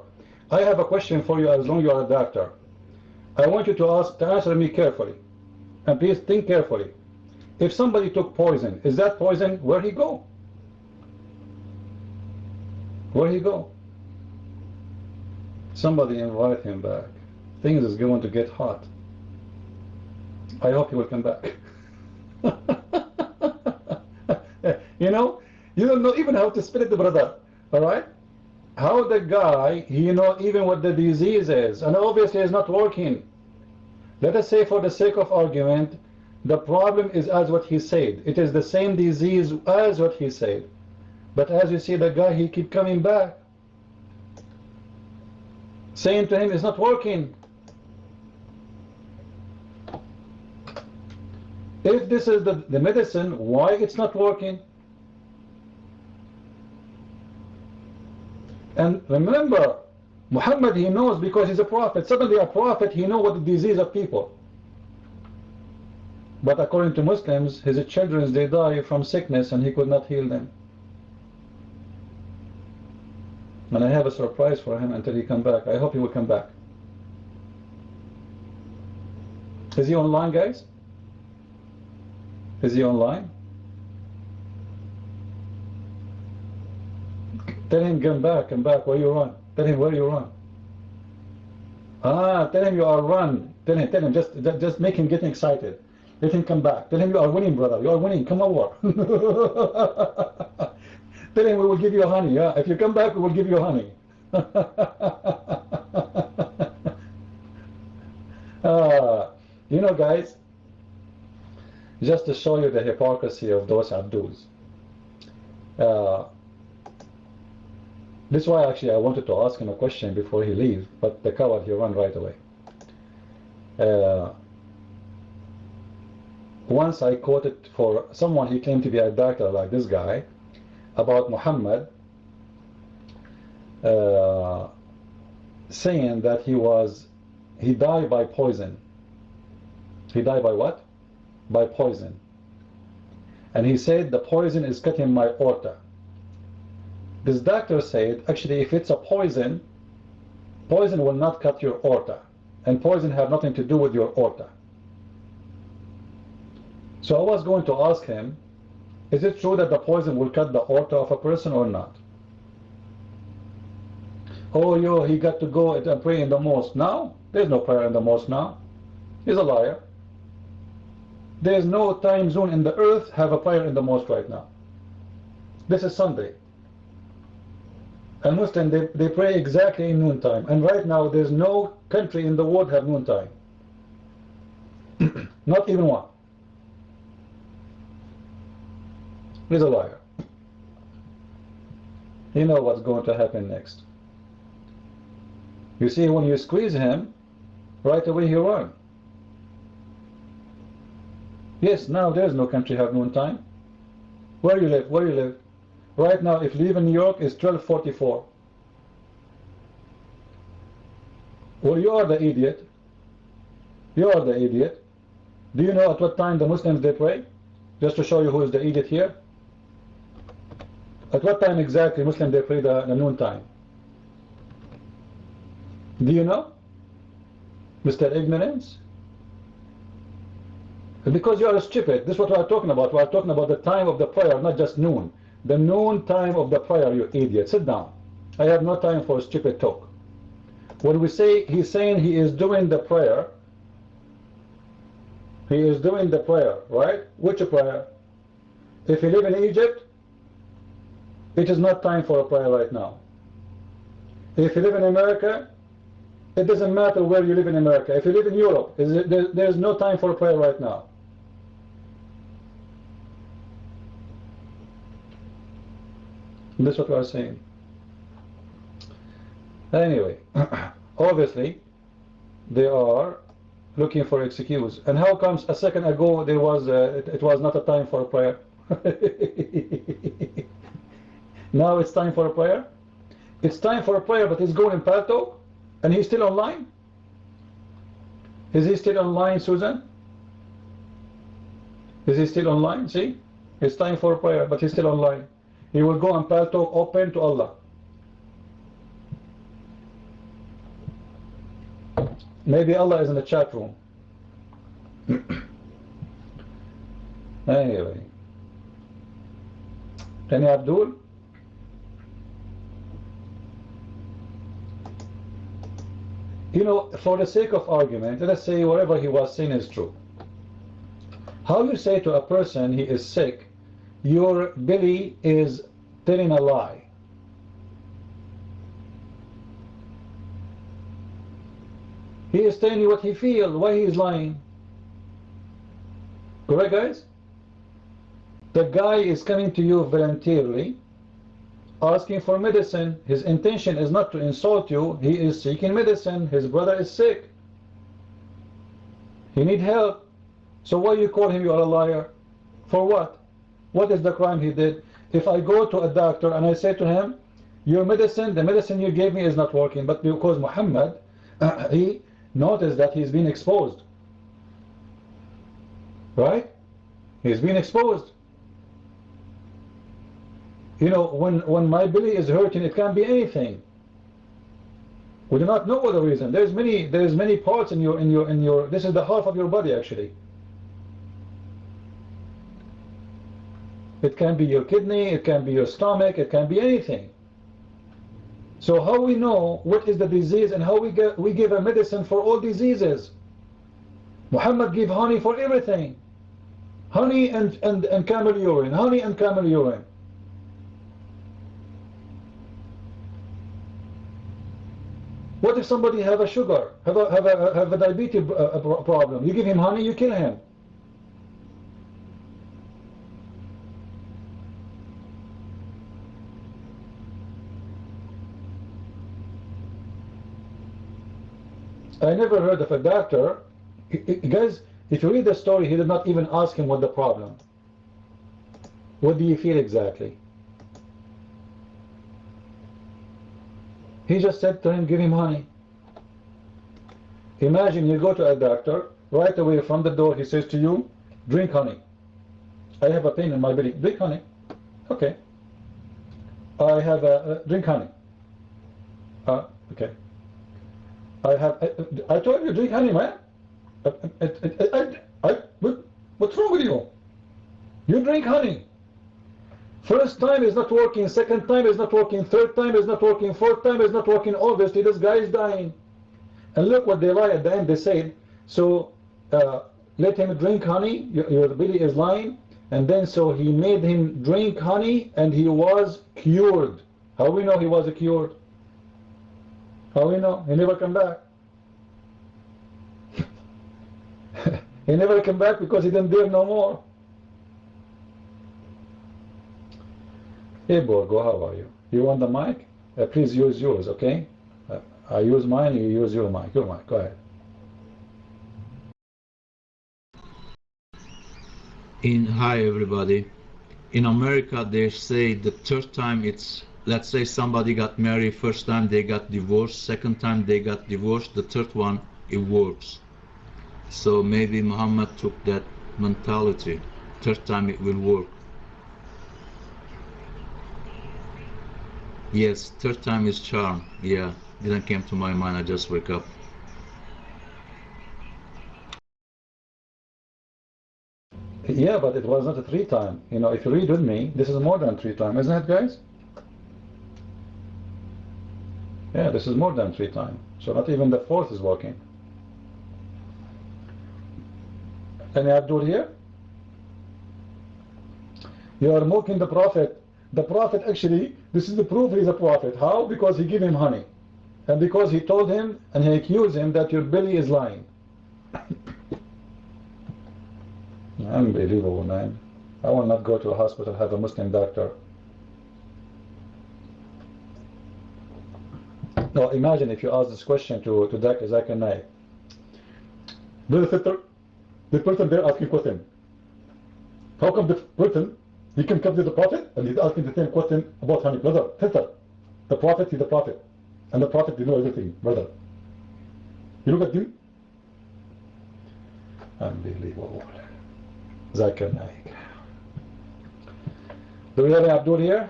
I have a question for you as long as you are a doctor. I want you to answer me carefully. And please think carefully. If somebody took poison, is that poison where he go? Where he go? Somebody invite him back. Things is going to get hot. I hope he will come back. You know, you don't know even how to spell it, brother. Alright? How the guy, he know even what the disease is, and obviously it's not working. Let us say, for the sake of argument, the problem is as what he said. It is the same disease as what he said. But as you see, the guy, he keep coming back. Saying to him, it's not working. If this is the medicine, why it's not working? And remember, Muhammad, he knows because he's a prophet. Suddenly a prophet, he knows what the disease of people. But according to Muslims, his children, they die from sickness and he could not heal them. And I have a surprise for him until he come back. I hope he will come back. Is he online, guys? Is he online? Tell him, come back, where you run? Tell him where you run. Tell him you are run. Tell him, just make him get excited. Let him come back. Tell him you are winning, brother. You are winning. Come over. Tell him we will give you honey. Yeah, if you come back, we will give you honey. You know, guys, just to show you the hypocrisy of those Abduls. This is why actually I wanted to ask him a question before he leaves, but the coward, he ran right away. Once I quoted for someone, he claimed to be a doctor like this guy, about Muhammad, saying that he died by poison. He died by what? By poison. And he said the poison is cutting my aorta. This doctor said, actually, if it's a poison, poison will not cut your aorta, and poison have nothing to do with your aorta. So I was going to ask him, is it true that the poison will cut the aorta of a person or not? Oh, he got to go and pray in the mosque. Now, there's no prayer in the mosque now. He's a liar. There's no time zone in the earth have a prayer in the mosque right now. This is Sunday. And Muslims, they pray exactly in noontime. And right now, there's no country in the world have noontime. Not even one. He's a liar. You know what's going to happen next. You see, when you squeeze him, right away he runs. Yes, now there's no country have noontime. Where you live? Where you live? Right now, if you live in New York, it's 12:44. Well, you are the idiot. You are the idiot. Do you know at what time the Muslims they pray? Just to show you who is the idiot here. At what time exactly Muslims they pray the noon time? Do you know? Mr. Ignorance? Because you are stupid. This is what we are talking about. We are talking about the time of the prayer, not just noon. The noon time of the prayer, you idiot. Sit down. I have no time for stupid talk. When we say he's saying he is doing the prayer, he is doing the prayer, right? Which prayer? If you live in Egypt, it is not time for a prayer right now. If you live in America, it doesn't matter where you live in America. If you live in Europe, there's no time for a prayer right now. That's what we are saying. Anyway, obviously, they are looking for excuse. And how comes a second ago there was it was not a time for a prayer? Now it's time for a prayer. It's time for a prayer, but he's going in Paltalk, and he's still online. Is he still online, Susan? Is he still online? See? It's time for a prayer, but he's still online. He will go on Paltalk, open to Allah. Maybe Allah is in the chat room. Anyway. Any Abdul? You know, for the sake of argument, let's say whatever he was saying is true. How you say to a person he is sick, your belly is telling a lie? He is telling you what he feels, why he is lying. Correct, guys? The guy is coming to you voluntarily, asking for medicine. His intention is not to insult you. He is seeking medicine. His brother is sick. He needs help. So why you call him you are a liar? For what? What is the crime he did? If I go to a doctor and I say to him, your medicine, the medicine you gave me is not working, but because Muhammad, he noticed that he's been exposed. Right? He's been exposed. You know, when my belly is hurting, it can be anything. We do not know what the reason. There's many parts in your this is the half of your body actually. It can be your kidney, it can be your stomach, it can be anything. So how we know what is the disease and how we give a medicine for all diseases? Muhammad gave honey for everything. Honey and camel urine, honey and camel urine. What if somebody have a sugar, have a diabetes problem? You give him honey, you kill him. I never heard of a doctor. Guys, if you read the story, he did not even ask him what the problem. What do you feel exactly? He just said to him, give him honey. Imagine you go to a doctor, right away from the door he says to you, drink honey. I have a pain in my belly. Drink honey. Okay. I have a drink honey. Okay. I told you drink honey, man. What's wrong with you? You drink honey. First time is not working, second time is not working, third time is not working, fourth time is not working. Obviously this guy is dying. And look what they lie at the end. They said, so let him drink honey, your belly is lying. And then so he made him drink honey and he was cured. How we know he was cured? How we know? He never come back. He never came back because he didn't dare no more. Hey Borgo, how are you? You want the mic? Please use yours, okay? I use mine, you use your mic. Your mic, go ahead. Hi everybody. In America they say the third time it's, let's say somebody got married, first time they got divorced, second time they got divorced, the third one it works. So maybe Muhammad took that mentality, third time it will work. Yes, third time is charm. Yeah, didn't came to my mind, I just wake up. Yeah, but it was not a 3 time. You know, if you read with me, this is more than 3 times, isn't it, guys? Yeah, this is more than 3 times. So not even the 4th is working. Any Abdul here? You are mocking the Prophet. The Prophet actually, this is the proof he's a prophet. How? Because he gave him honey. And because he told him and he accused him that your belly is lying. Unbelievable, man. I will not go to a hospital, have a Muslim doctor. Now imagine if you ask this question to Dr. Zakir Naik. The person there asking question. How come the person He can come to the Prophet and he's asking the same question about honey. Brother, sister, the Prophet is the Prophet. And the Prophet did know everything, brother. You look at him. Unbelievable. Zakir Naik. Do we have an Abdul here?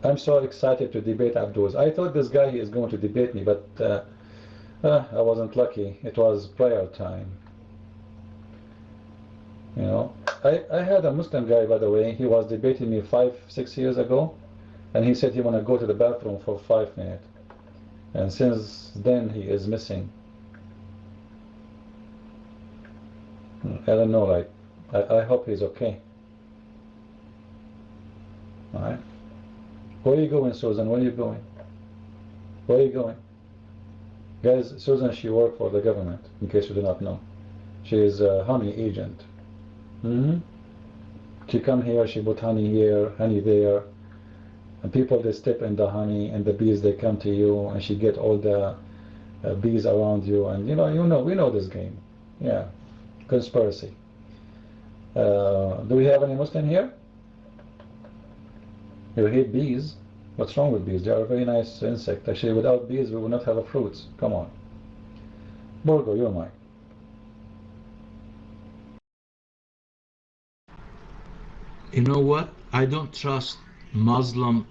I'm so excited to debate Abdul. I thought this guy is going to debate me, but I wasn't lucky. It was prayer time. You know, I had a Muslim guy, by the way. He was debating me 5-6 years ago, and he said he want to go to the bathroom for 5 minutes. And since then, he is missing. I don't know, like, I hope he's okay. Alright. Where are you going, Susan? Where are you going? Where are you going? Guys, Susan, she worked for the government, in case you do not know. She is a honey agent. She come here, she put honey here, honey there, and people, they step in the honey, and the bees, they come to you, and she get all the bees around you, and we know this game. Yeah, conspiracy. Do we have any Muslim here? You hate bees? What's wrong with bees? They are a very nice insect. Actually, without bees, we would not have fruits. Come on. Borgo, you're mine. You know what? I don't trust Muslim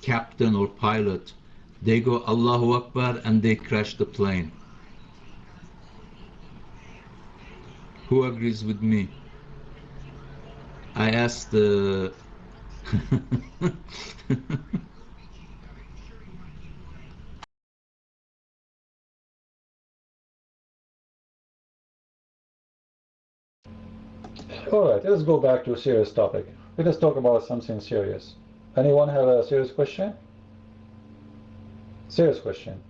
captain or pilot. They go Allahu Akbar and they crash the plane. Who agrees with me? I asked the Alright, let's go back to a serious topic. Let us talk about something serious. Anyone have a serious question? Serious question.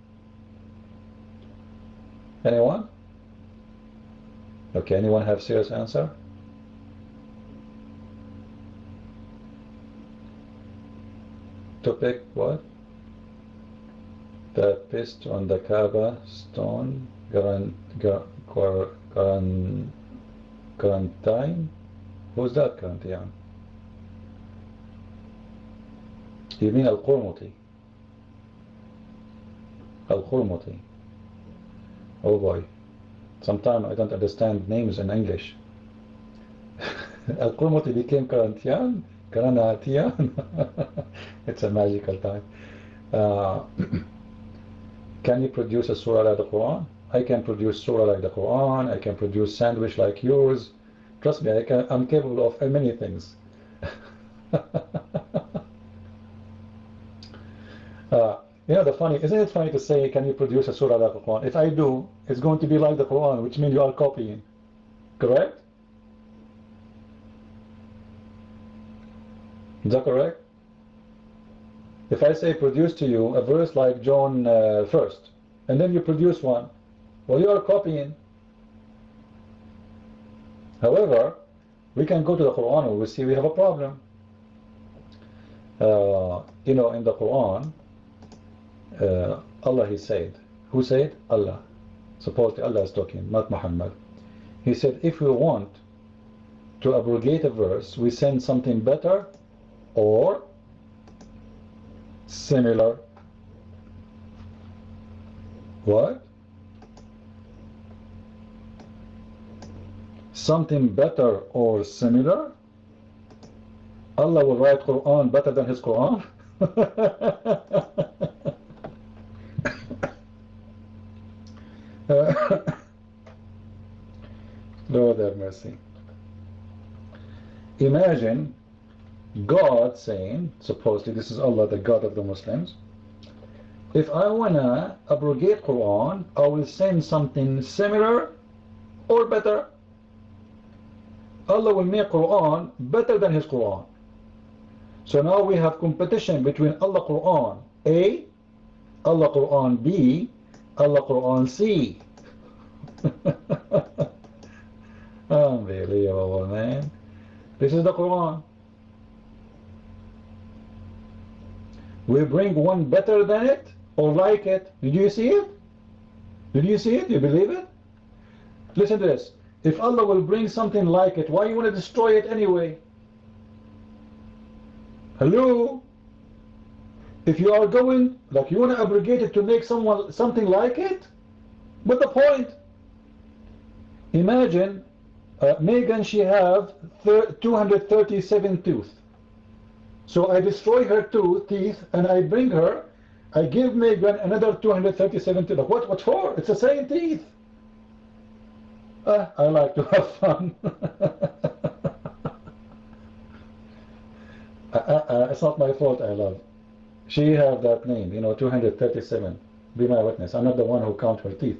Anyone? Okay, anyone have serious answer? Topic what? The pissed on the Kaaba stone quarantine? Who's that quarantine? You mean Al-Qurmuti? Al-Qurmuti. Oh boy. Sometimes I don't understand names in English. Al-Qurmuti became Karantian? Karanatian? It's a magical time. Can you produce a surah like the Quran? I can produce surah like the Quran. I can produce sandwich like yours. Trust me, I'm capable of many things. Isn't it funny to say, can you produce a surah like the Quran? If I do, it's going to be like the Quran, which means you are copying. Correct? Is that correct? If I say produce to you a verse like John 1st, and then you produce one, well, you are copying. However, we can go to the Quran and we see we have a problem. In the Quran, Allah, He said, who said? Allah. Supposedly Allah is talking, not Muhammad. He said, if we want to abrogate a verse, we send something better or similar. What? Something better or similar? Allah will write Quran better than His Quran? Lord have mercy. Imagine God saying, supposedly this is Allah, the God of the Muslims, if I wanna abrogate Quran, I will send something similar or better. Allah will make Quran better than His Quran. So now we have competition between Allah Quran A, Allah Quran B, Allah Quran C. Unbelievable, man. This is the Quran. We bring one better than it or like it. Did you see it? Did you see it? You believe it? Listen to this. If Allah will bring something like it, why you want to destroy it anyway? Hello? If you are going, like you want to abrogate it to make someone something like it, what's the point? Imagine Megan, she have 237 tooth. So I destroy her teeth and I bring her, I give Megan another 237 teeth. Like, what for? It's the same teeth. I like to have fun. It's not my fault, I love. She have that name, 237. Be my witness. I'm not the one who count her teeth.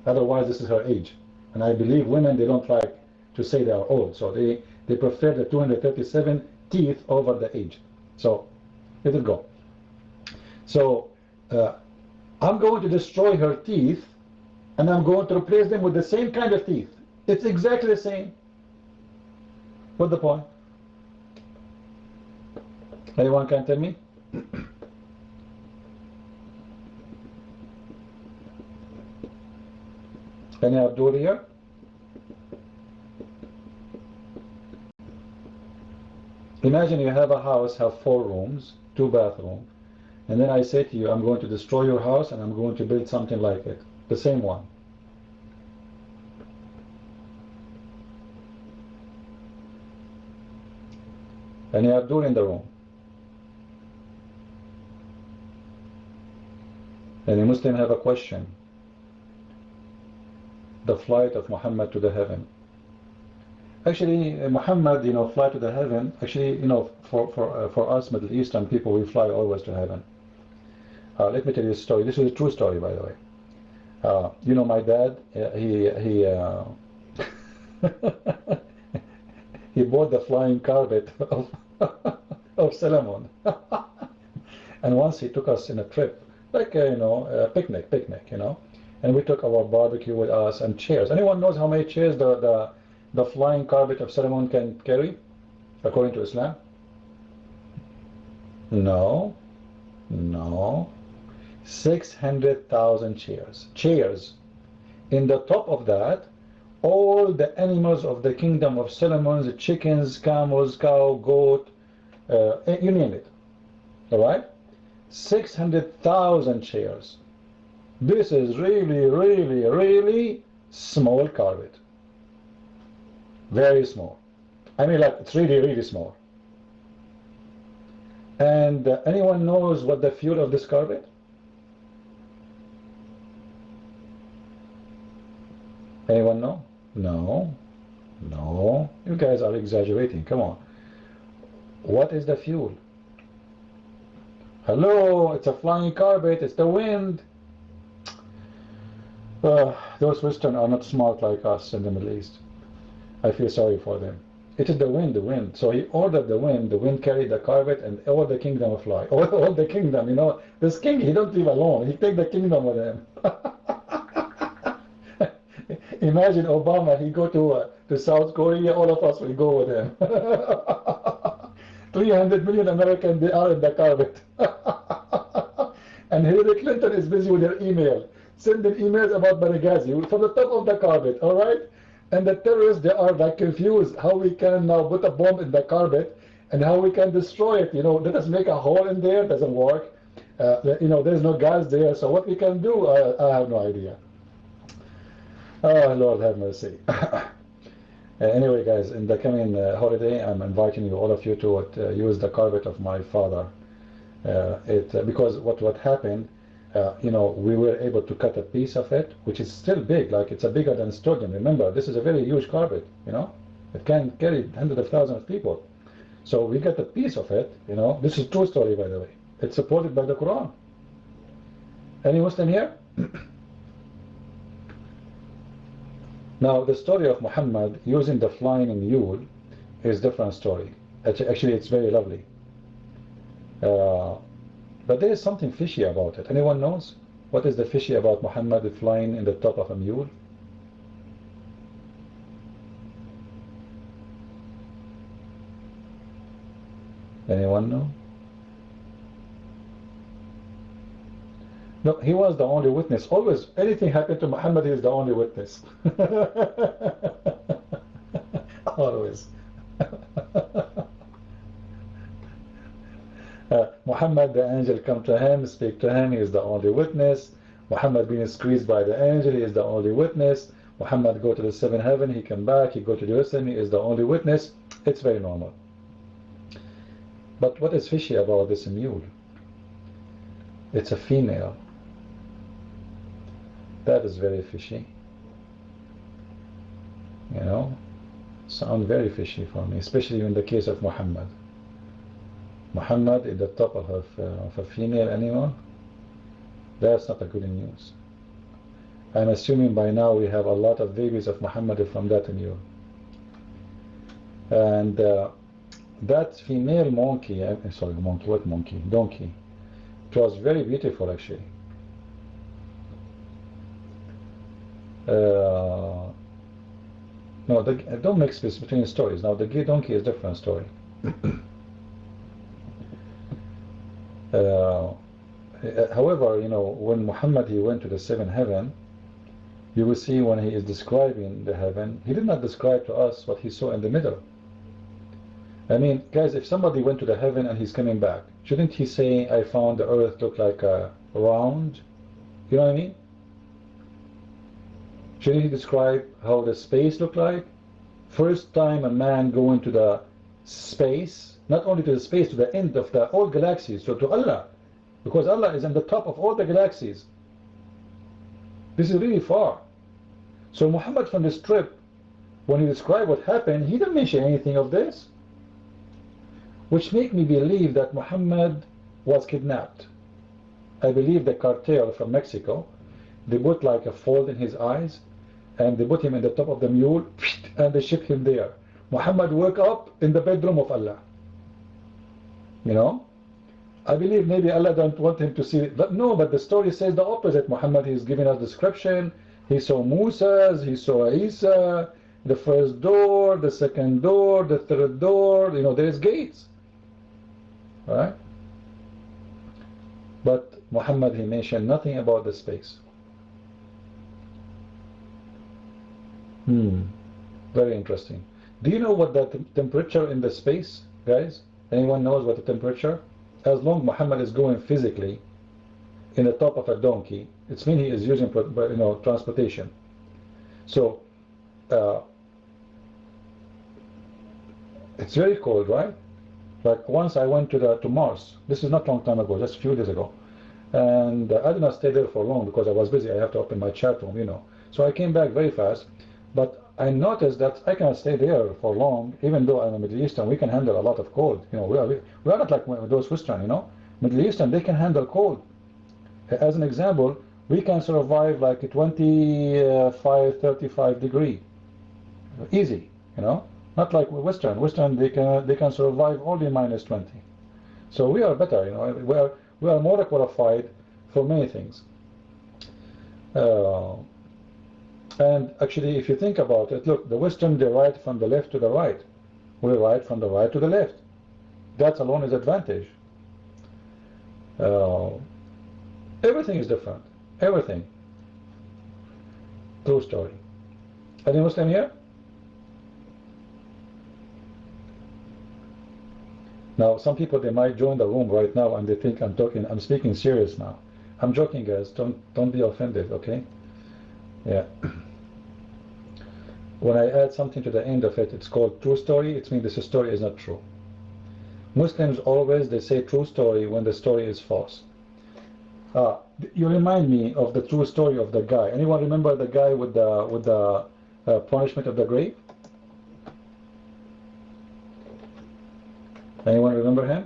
Otherwise, this is her age. And I believe women, they don't like to say they are old. So they prefer the 237 teeth over the age. So let it go. So I'm going to destroy her teeth and I'm going to replace them with the same kind of teeth. It's exactly the same. What's the point? Anyone can tell me? Any Abdul here? Imagine you have a house, have 4 rooms, 2 bathrooms, and then I say to you, I'm going to destroy your house and I'm going to build something like it, the same one. Any Abdul in the room? Any Muslim have a question? The flight of Muhammad to the heaven. Actually, Muhammad, fly to the heaven. Actually, for us Middle Eastern people, we fly always to heaven. Let me tell you a story. This is a true story, by the way. My dad, he he bought the flying carpet of Solomon, and once he took us in a trip, like a picnic, and we took our barbecue with us and chairs. Anyone knows how many chairs the flying carpet of Solomon can carry, according to Islam? No. 600,000 chairs. Chairs. In the top of that, all the animals of the kingdom of Solomon, the chickens, camels, cow, goat, you name it. All right? 600,000 chairs. This is really, really, really small carpet. Very small. I mean, like, it's really, really small. And anyone knows what the fuel of this carpet? Anyone know? No. You guys are exaggerating. Come on. What is the fuel? Hello, it's a flying carpet. It's the wind. Those Western are not smart like us in the Middle East. I feel sorry for them. It is the wind. So he ordered the wind carried the carpet and all the kingdom will fly. All the kingdom, This king, he don't live alone. He take the kingdom with him. Imagine Obama, he go to South Korea, all of us will go with him. 300 million Americans, they are in the carpet. And Hillary Clinton is busy with her email, sending emails about Benghazi from the top of the carpet, all right? And the terrorists, they are like confused how we can now put a bomb in the carpet and how we can destroy it. Let us make a hole in there, doesn't work. There's no gas there, so what we can do, I have no idea. Oh, Lord have mercy. Anyway, guys, in the coming holiday, I'm inviting you, all of you, to use the carpet of my father. Because what happened, we were able to cut a piece of it, which is still big, like it's bigger than Stodium. Remember, this is a very huge carpet, It can carry hundreds of thousands of people. So we got a piece of it, This is a true story, by the way. It's supported by the Quran. Any Muslim here? Now, the story of Muhammad using the flying mule is a different story. Actually, it's very lovely. But there is something fishy about it. Anyone knows? What is the fishy about Muhammad flying in the top of a mule? Anyone know? No, he was the only witness. Always, anything happened to Muhammad, he is the only witness. Always. Muhammad, the angel come to him, speak to him, he is the only witness. Muhammad being squeezed by the angel, he is the only witness. Muhammad go to the seventh heaven, he come back, he go to Jerusalem, he is the only witness. It's very normal. But what is fishy about this mule? It's a female. That is very fishy. You know, sound very fishy for me, especially in the case of Muhammad. Muhammad is the top of a female animal. That's not a good news. I'm assuming by now we have a lot of babies of Muhammad from that mule. And that female monkey, sorry, monkey, what monkey? Donkey. It was very beautiful actually. No, don't mix this between stories. Now the gay donkey is a different story. However, you know, when Muhammad he went to the seventh heaven, you will see when he is describing the heaven, he did not describe to us what he saw in the middle. I mean, guys, if somebody went to the heaven and he's coming back, shouldn't he say, I found the earth look like a round? You know what I mean? Shouldn't he describe how the space looked like? First time a man going to the space, not only to the space, to the end of the all galaxies, so to Allah, because Allah is on the top of all the galaxies. This is really far. So Muhammad from this trip, when he described what happened, he didn't mention anything of this, which make me believe that Muhammad was kidnapped. I believe the cartel from Mexico, they put like a fold in his eyes, and they put him in the top of the mule, and they shipped him there. Muhammad woke up in the bedroom of Allah. You know? I believe maybe Allah don't want him to see it. But no, but the story says the opposite. Muhammad is giving us description. He saw Musa's, he saw Isa, the first door, the second door, the third door. You know, there's gates. Right? But Muhammad, he mentioned nothing about the space. Very interesting. Do you know what the temperature in the space, guys? Anyone knows what the temperature? As long as Muhammad is going physically in the top of a donkey, it's mean he is using, you know, transportation. So it's very cold, right? Like once I went to Mars. This is not a long time ago, just a few days ago, and I did not stay there for long because I was busy. I have to open my chat room, you know. So I came back very fast, but I noticed that I cannot stay there for long, even though I'm a Middle Eastern. We can handle a lot of cold. You know, we are not like those Western. You know, Middle Eastern, they can handle cold. As an example, we can survive like a 25, 35 degree, easy. You know, not like Western. Western, they can survive only -20. So we are better. You know, we are more qualified for many things. And actually, if you think about it, look, the Western, they write from the left to the right. We write from the right to the left. That alone is advantage. Everything is different. Everything. True story. Any Muslim here? Now, some people, they might join the room right now and they think I'm speaking serious now. I'm joking, guys. Don't be offended, okay? Yeah. When I add something to the end of it, it's called true story. It means this story is not true. Muslims always, they say true story when the story is false. You remind me of the true story of the guy. Anyone remember the guy with the punishment of the grave? Anyone remember him?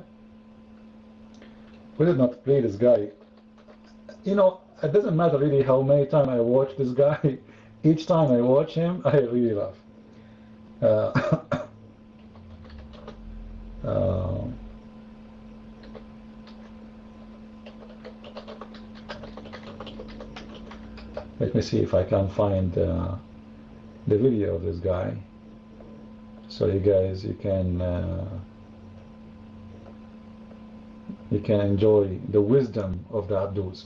We did not play this guy. You know, it doesn't matter really how many times I watch this guy. Each time I watch him, I really laugh. Let me see if I can find the video of this guy, so you guys you can enjoy the wisdom of the Abdus.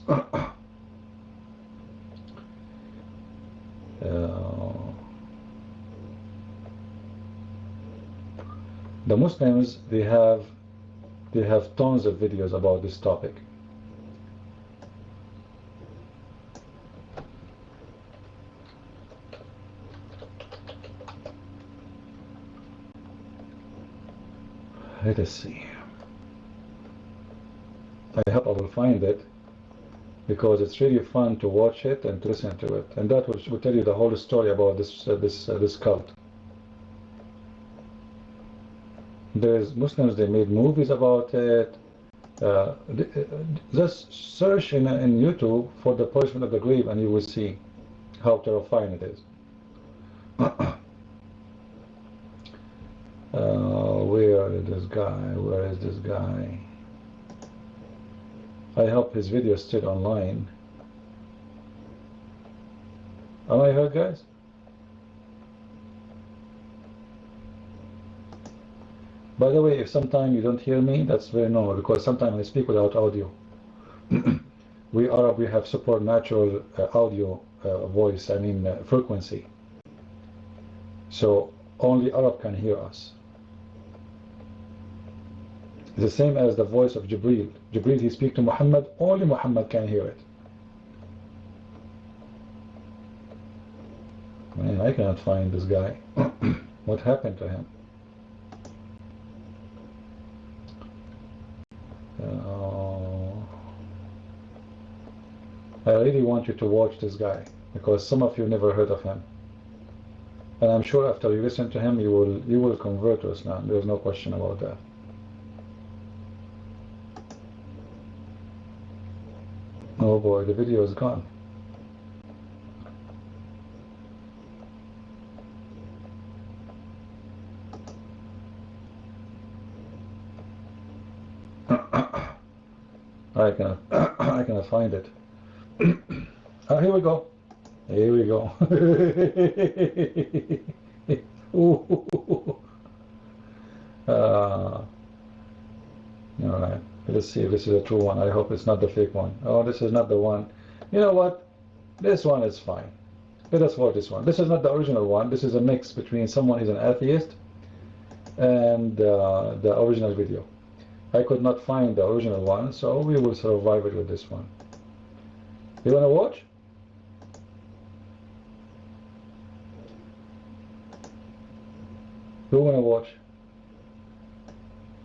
The Muslims, they have They have tons of videos about this topic. Let us see. I hope I will find it, because it's really fun to watch it and to listen to it, and that will tell you the whole story about this cult. There's Muslims, they made movies about it. Just search in YouTube for the punishment of the grave and you will see how terrifying it is. Where is this guy? Where is this guy? I hope his video is still online. Am I heard, guys? By the way, if sometimes you don't hear me, that's very normal, because sometimes I speak without audio. We Arab, we have supernatural audio voice, frequency. So only Arab can hear us. It's the same as the voice of Jibreel. Jibreel, he speaks to Muhammad, only Muhammad can hear it. Man, I cannot find this guy. What happened to him? I really want you to watch this guy, because some of you never heard of him. And I'm sure after you listen to him, you will convert to Islam. There's no question about that. Oh boy, the video is gone. I cannot find it. Oh, here we go. Here we go. All right. Let's see if this is a true one. I hope it's not the fake one. Oh, this is not the one. You know what? This one is fine. Let us watch this one. This is not the original one. This is a mix between someone who's an atheist and the original video. I could not find the original one, so we will survive it with this one. You want to watch? Who want to watch?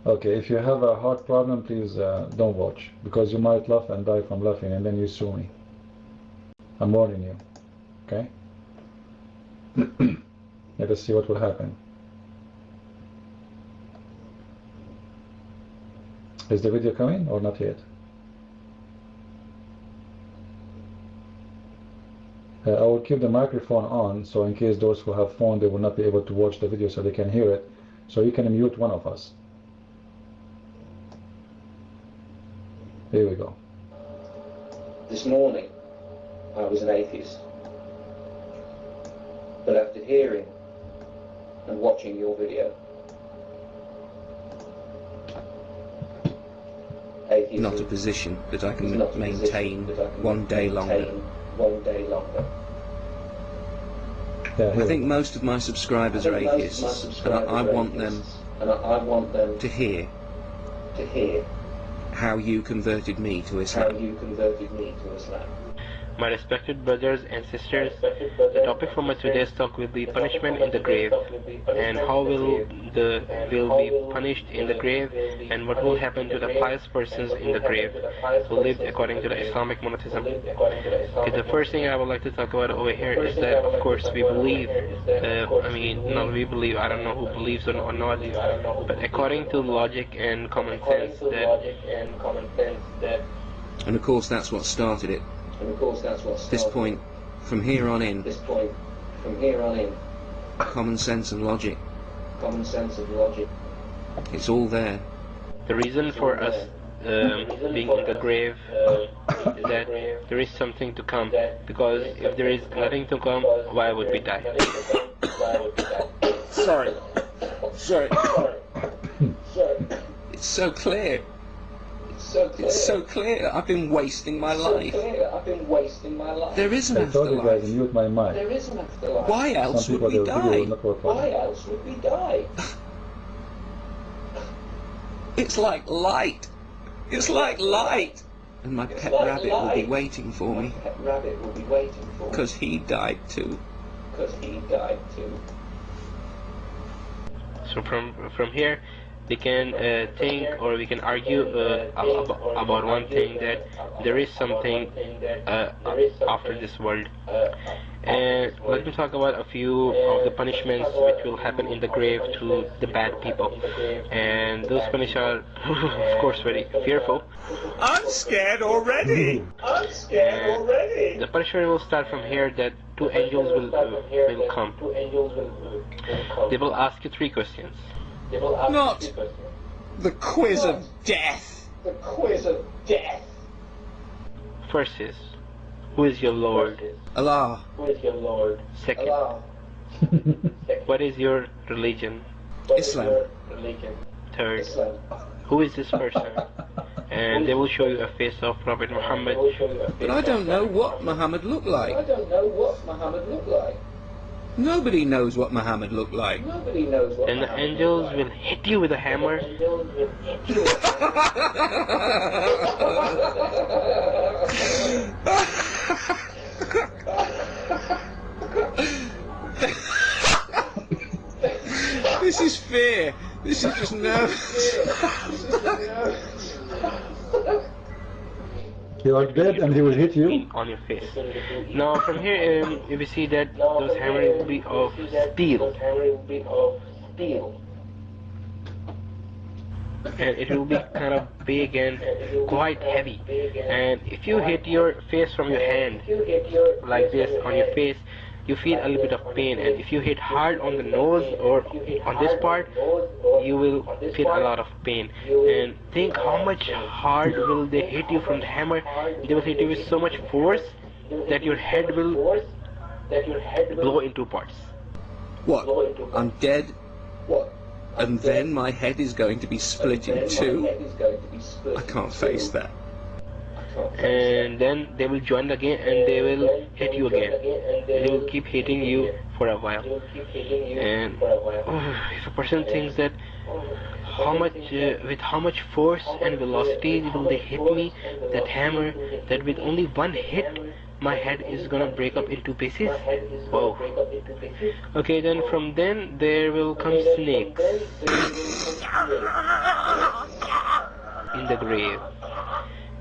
Okay, if you have a heart problem, please don't watch, because you might laugh and die from laughing, and then you sue me. I'm warning you. Okay? Let us see what will happen. Is the video coming or not yet? I will keep the microphone on, so in case those who have phone, they will not be able to watch the video, so they can hear it. So you can mute one of us. Here we go. This morning, I was an atheist. But after hearing and watching your video, atheism not a position that I can is not a maintain position that I can one day longer. maintain one day longer. Yeah, I think most of my subscribers are atheists, and I want them to hear how you converted me to Islam. My respected brothers and sisters, the topic for my today's talk will be punishment in the grave, and how will be punished in the grave, and what will happen to the pious persons in the grave who lived according to the Islamic monotheism. Okay, the first thing I would like to talk about over here is that, of course, we believe, not we believe, I don't know who believes or not, but according to logic and common sense, And of course that's what started it. This point, from here on in, common sense and logic, it's all there. the reason for us being in the grave is that there is something to come, because if there is nothing to come, why would we die? Sorry. It's so clear. It's so clear. I've been wasting my life. There is an I told you guys, afterlife. mute my mic. Why else Some would people, we their video will die? not work fine. It's like light. It's like light. And my pet rabbit will be waiting for me. Because he died too. So from here, we can think, or we can argue about one thing, that there is something after this world. And let me talk about a few of the punishments which will happen in the grave to the bad people. And those punishments are, of course, very fearful. I'm scared already. The punishment will start from here, that two angels will come. They will ask you 3 questions. Not the quiz of death. First is, who is your Lord? Allah. Second, what is your religion? Islam. Third, who is this person? And they will show you a face of Prophet Muhammad. But I don't know what Muhammad looked like. Nobody knows what Muhammad looked like. Then the angels will hit you with a hammer. This is fear. This is just nervous. You are dead and he will hit you? On your face. Now from here we see that those hammers will be of steel. And it will be kind of big and quite heavy. And if you hit your face from your hand, like this on your face, you feel a little bit of pain. And if you hit hard on the nose or on this part, you will feel a lot of pain. And think how much hard will they hit you from the hammer. They will hit you with so much force that your head will blow into parts. What? I'm dead? And then my head is going to be split in 2? I can't face that. And then they will join again and they will hit you again. They will keep hitting you for a while. And if a person thinks that with how much force and velocity will they hit me, that hammer, that with only one hit my head is gonna break up into pieces. Wow. Okay, then from then there will come snakes in the grave.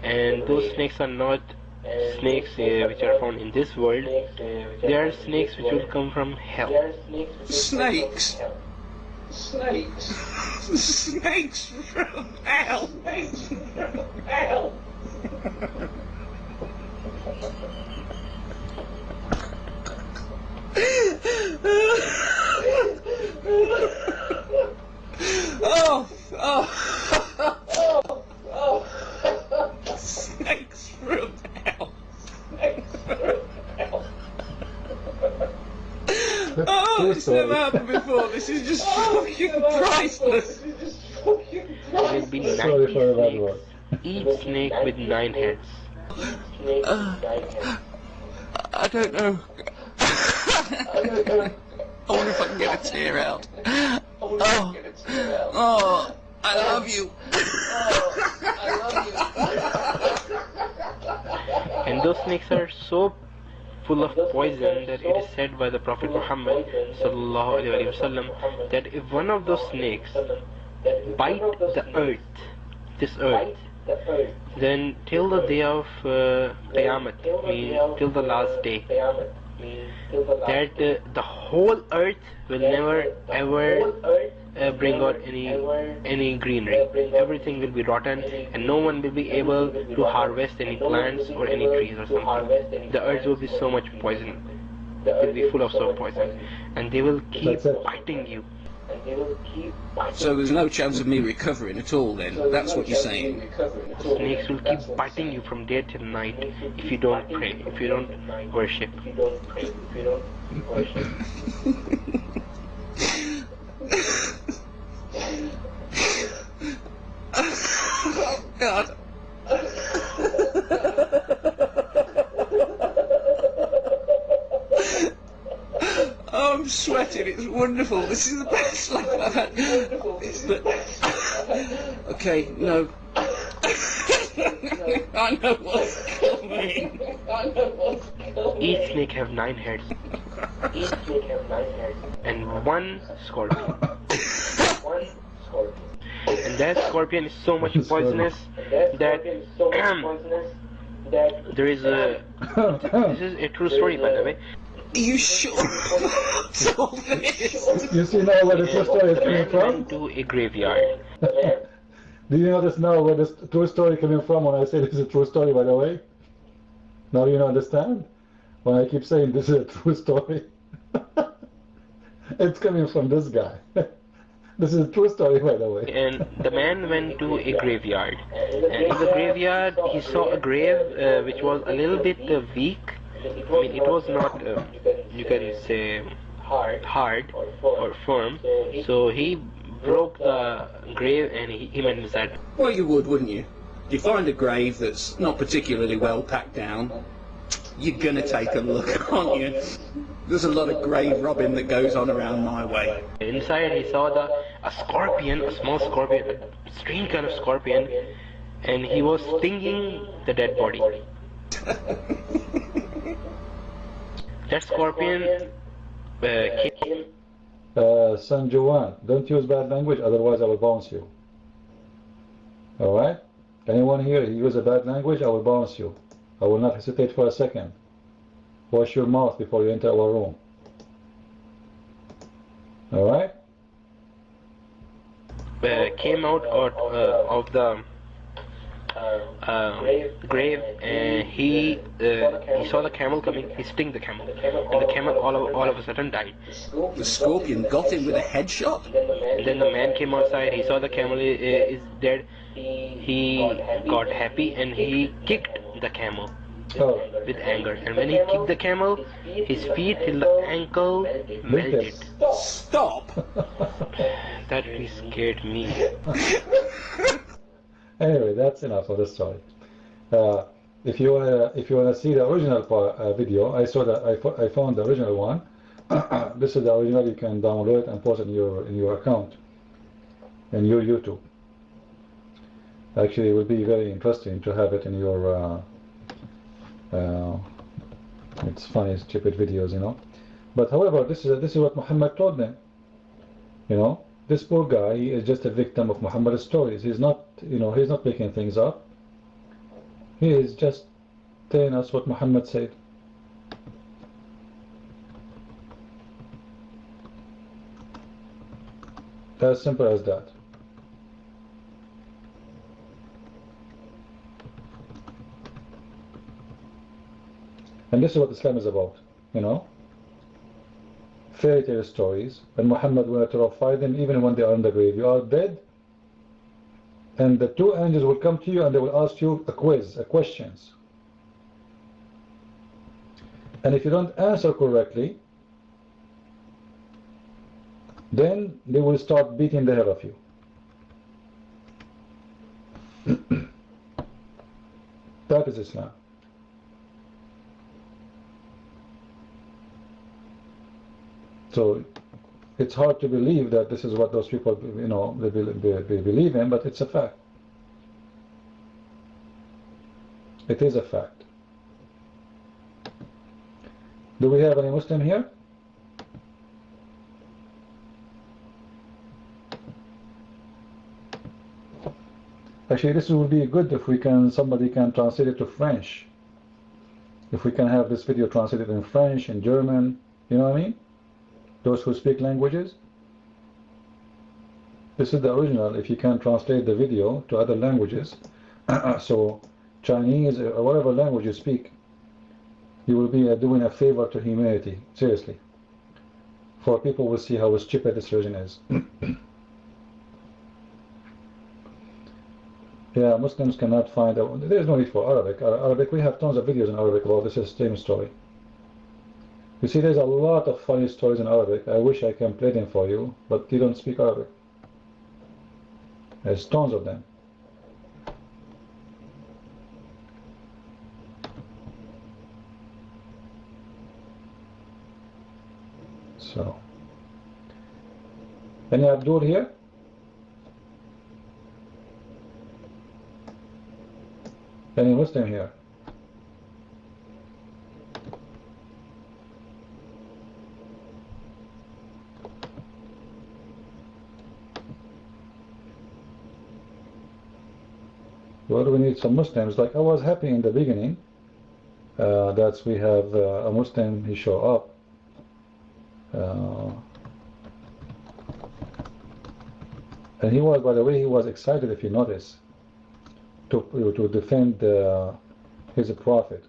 And those snakes are not snakes which are found in this world. They are snakes which will come from hell. Snakes? Snakes from hell? Snakes from hell. Oh, it's never happened before. This is just fucking priceless. There will be 90 Sorry for the bad snakes, word. each snake with 9 heads. I don't know. I wonder if I can get a tear out. Oh, I love you. And those snakes are so full of poison that it is said by the Prophet Muhammad sallallahu alaihi wasallam that if one of those snakes bite the earth, this earth, then till the day of Qiyamah, till the last day, that the whole earth will never ever bring out any greenery. Everything will be rotten and no one will be able to harvest any plants or any trees or something. The earth will be so much poison. It will be full of so poison. And they will keep biting you. So there's no chance of me recovering at all then? That's what you're saying? Snakes will keep biting you from day till night if you don't pray, if you don't worship. Oh, God. Oh, I'm sweating. It's wonderful. This is the best life I've had. Okay, no. I know what's coming. Each snake have 9 heads. And one scorpion. And that scorpion is so much poisonous that there is a. This is a true story, by the way. Are you sure about all this? You see now where the true story is coming Man from? went to a graveyard. Do you notice now where the true story coming from when I say this is a true story, by the way? Now you understand? When I keep saying this is a true story. It's coming from this guy. This is a true story, by the way. And the man went to a graveyard. And in the graveyard, he saw a grave which was a little bit weak. I mean, it was not, you can say, hard or firm. So he broke the grave and he went inside. Well, you would, wouldn't you? You find a grave that's not particularly well packed down, you're gonna take a look, aren't you? There's a lot of grave robbing that goes on around my way. Inside he saw a scorpion, a small scorpion, a strange kind of scorpion, and he was stinging the dead body. That scorpion came. San Juan, don't use bad language, otherwise I will bounce you. Alright? Anyone here use a bad language, I will bounce you. I will not hesitate for a second. Wash your mouth before you enter our room. Alright? Came out of the grave, and he saw the camel coming. He stung the camel, and the camel all of a sudden died. The scorpion got him with a headshot. And then the man came outside. He saw the camel is dead. He got happy and he kicked the camel with anger. And when he kicked the camel, his feet till the ankle melted. Stop! That really scared me. Anyway, that's enough of the story. If you wanna see the original video, I found the original one. This is the original. You can download it and post it in your account, in your YouTube. Actually, it would be very interesting to have it in your. It's funny, stupid videos, you know. But however, this is what Muhammad told them. You know, this poor guy, he is just a victim of Muhammad's stories. He's not, he's not making things up. He is just telling us what Muhammad said. As simple as that. And this is what Islam is about, fairy tale stories. And Muhammad will terrify them even when they are in the grave. You are dead, and the two angels will come to you and they will ask you questions. And if you don't answer correctly, then they will start beating the hell of you. That is Islam. So it's hard to believe that this is what those people, they believe in, but it's a fact. It is a fact. Do we have any Muslim here? Actually, this would be good if somebody can translate it to French. If we can have this video translated in French, in German, you know what I mean? Those who speak languages. This is the original. If you can translate the video to other languages, so Chinese or whatever language you speak, you will be doing a favor to humanity, seriously. For people will see how stupid this religion is. Yeah, Muslims cannot find out. There is no need for Arabic. Arabic, we have tons of videos in Arabic about this same story. You see, there's a lot of funny stories in Arabic. I wish I can play them for you, but you don't speak Arabic. There's tons of them. So, any Abdul here? Any Muslim here? Well, we need some Muslims. Like I was happy in the beginning that we have a Muslim, he show up. And he was, by the way, he was excited, if you notice, to defend his prophet.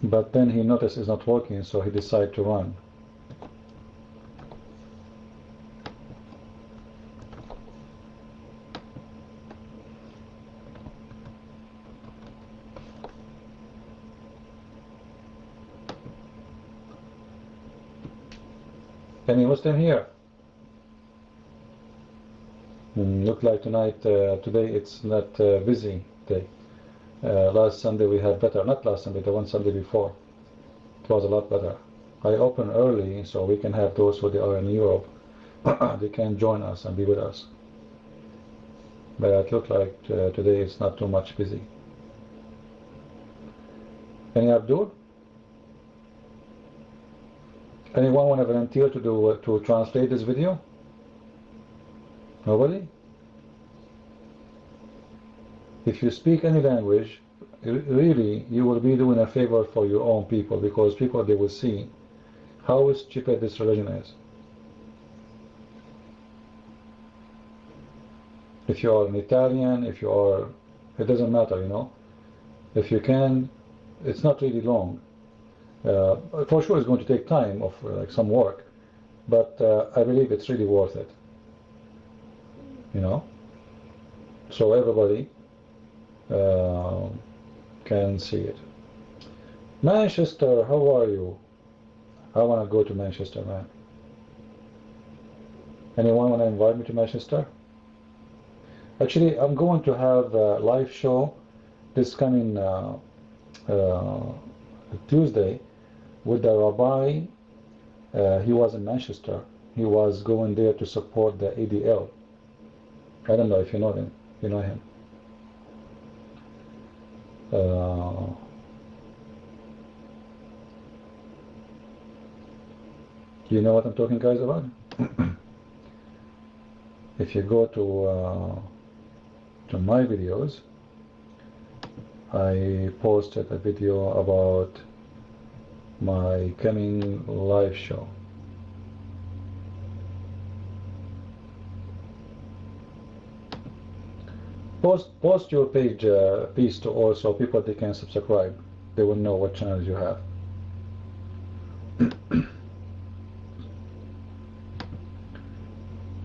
But then he noticed it's not working, so he decided to run. Any Muslim here? Look like tonight, today it's not busy day. Last Sunday we had better, not last Sunday, the one Sunday before. It was a lot better. I open early so we can have those who are in Europe. They can join us and be with us. But it looked like today it's not too much busy. Any Abdul? Anyone want to volunteer to translate this video? Nobody? If you speak any language, really you will be doing a favor for your own people, because people, they will see how stupid this religion is. If you are an Italian, if you are, it doesn't matter, you know. If you can, it's not really long. For sure it's going to take time of like some work, but I believe it's really worth it, you know. So everybody can see it. Manchester, how are you? I want to go to Manchester, man. Anyone want to invite me to Manchester? Actually, I'm going to have a live show this coming Tuesday with the rabbi. He was in Manchester. He was going there to support the ADL. I don't know if you know him. You know him. You know what I'm talking, guys, about? If you go to my videos, I posted a video about my coming live show. Post your page piece to all, so people, they can subscribe. They will know what channels you have.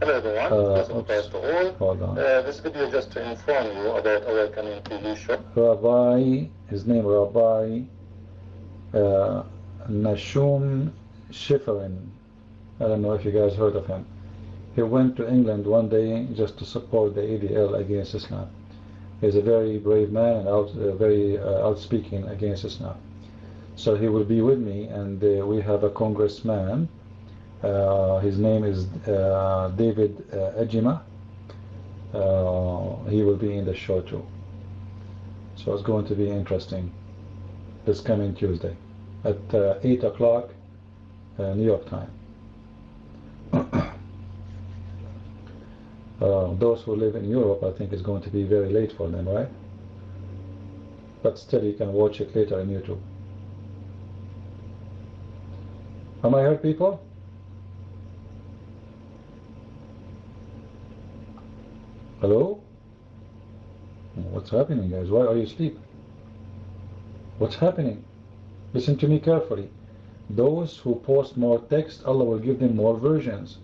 Hello everyone, this is Pastor All. Hold on. This video is just to inform you about our coming TV show. Rabbi, his name Rabbi Nashum Shiferin. I don't know if you guys heard of him. He went to England one day just to support the ADL against Islam. He's a very brave man and very outspeaking against Islam. So he will be with me, and we have a congressman. His name is David Ejima. He will be in the show too. So it's going to be interesting this coming Tuesday at 8 o'clock New York time. Those who live in Europe, I think it's going to be very late for them, right? But still, you can watch it later on YouTube. Am I heard, people? Hello? What's happening, guys? Why are you asleep? What's happening? Listen to me carefully. Those who post more text, Allah will give them more versions.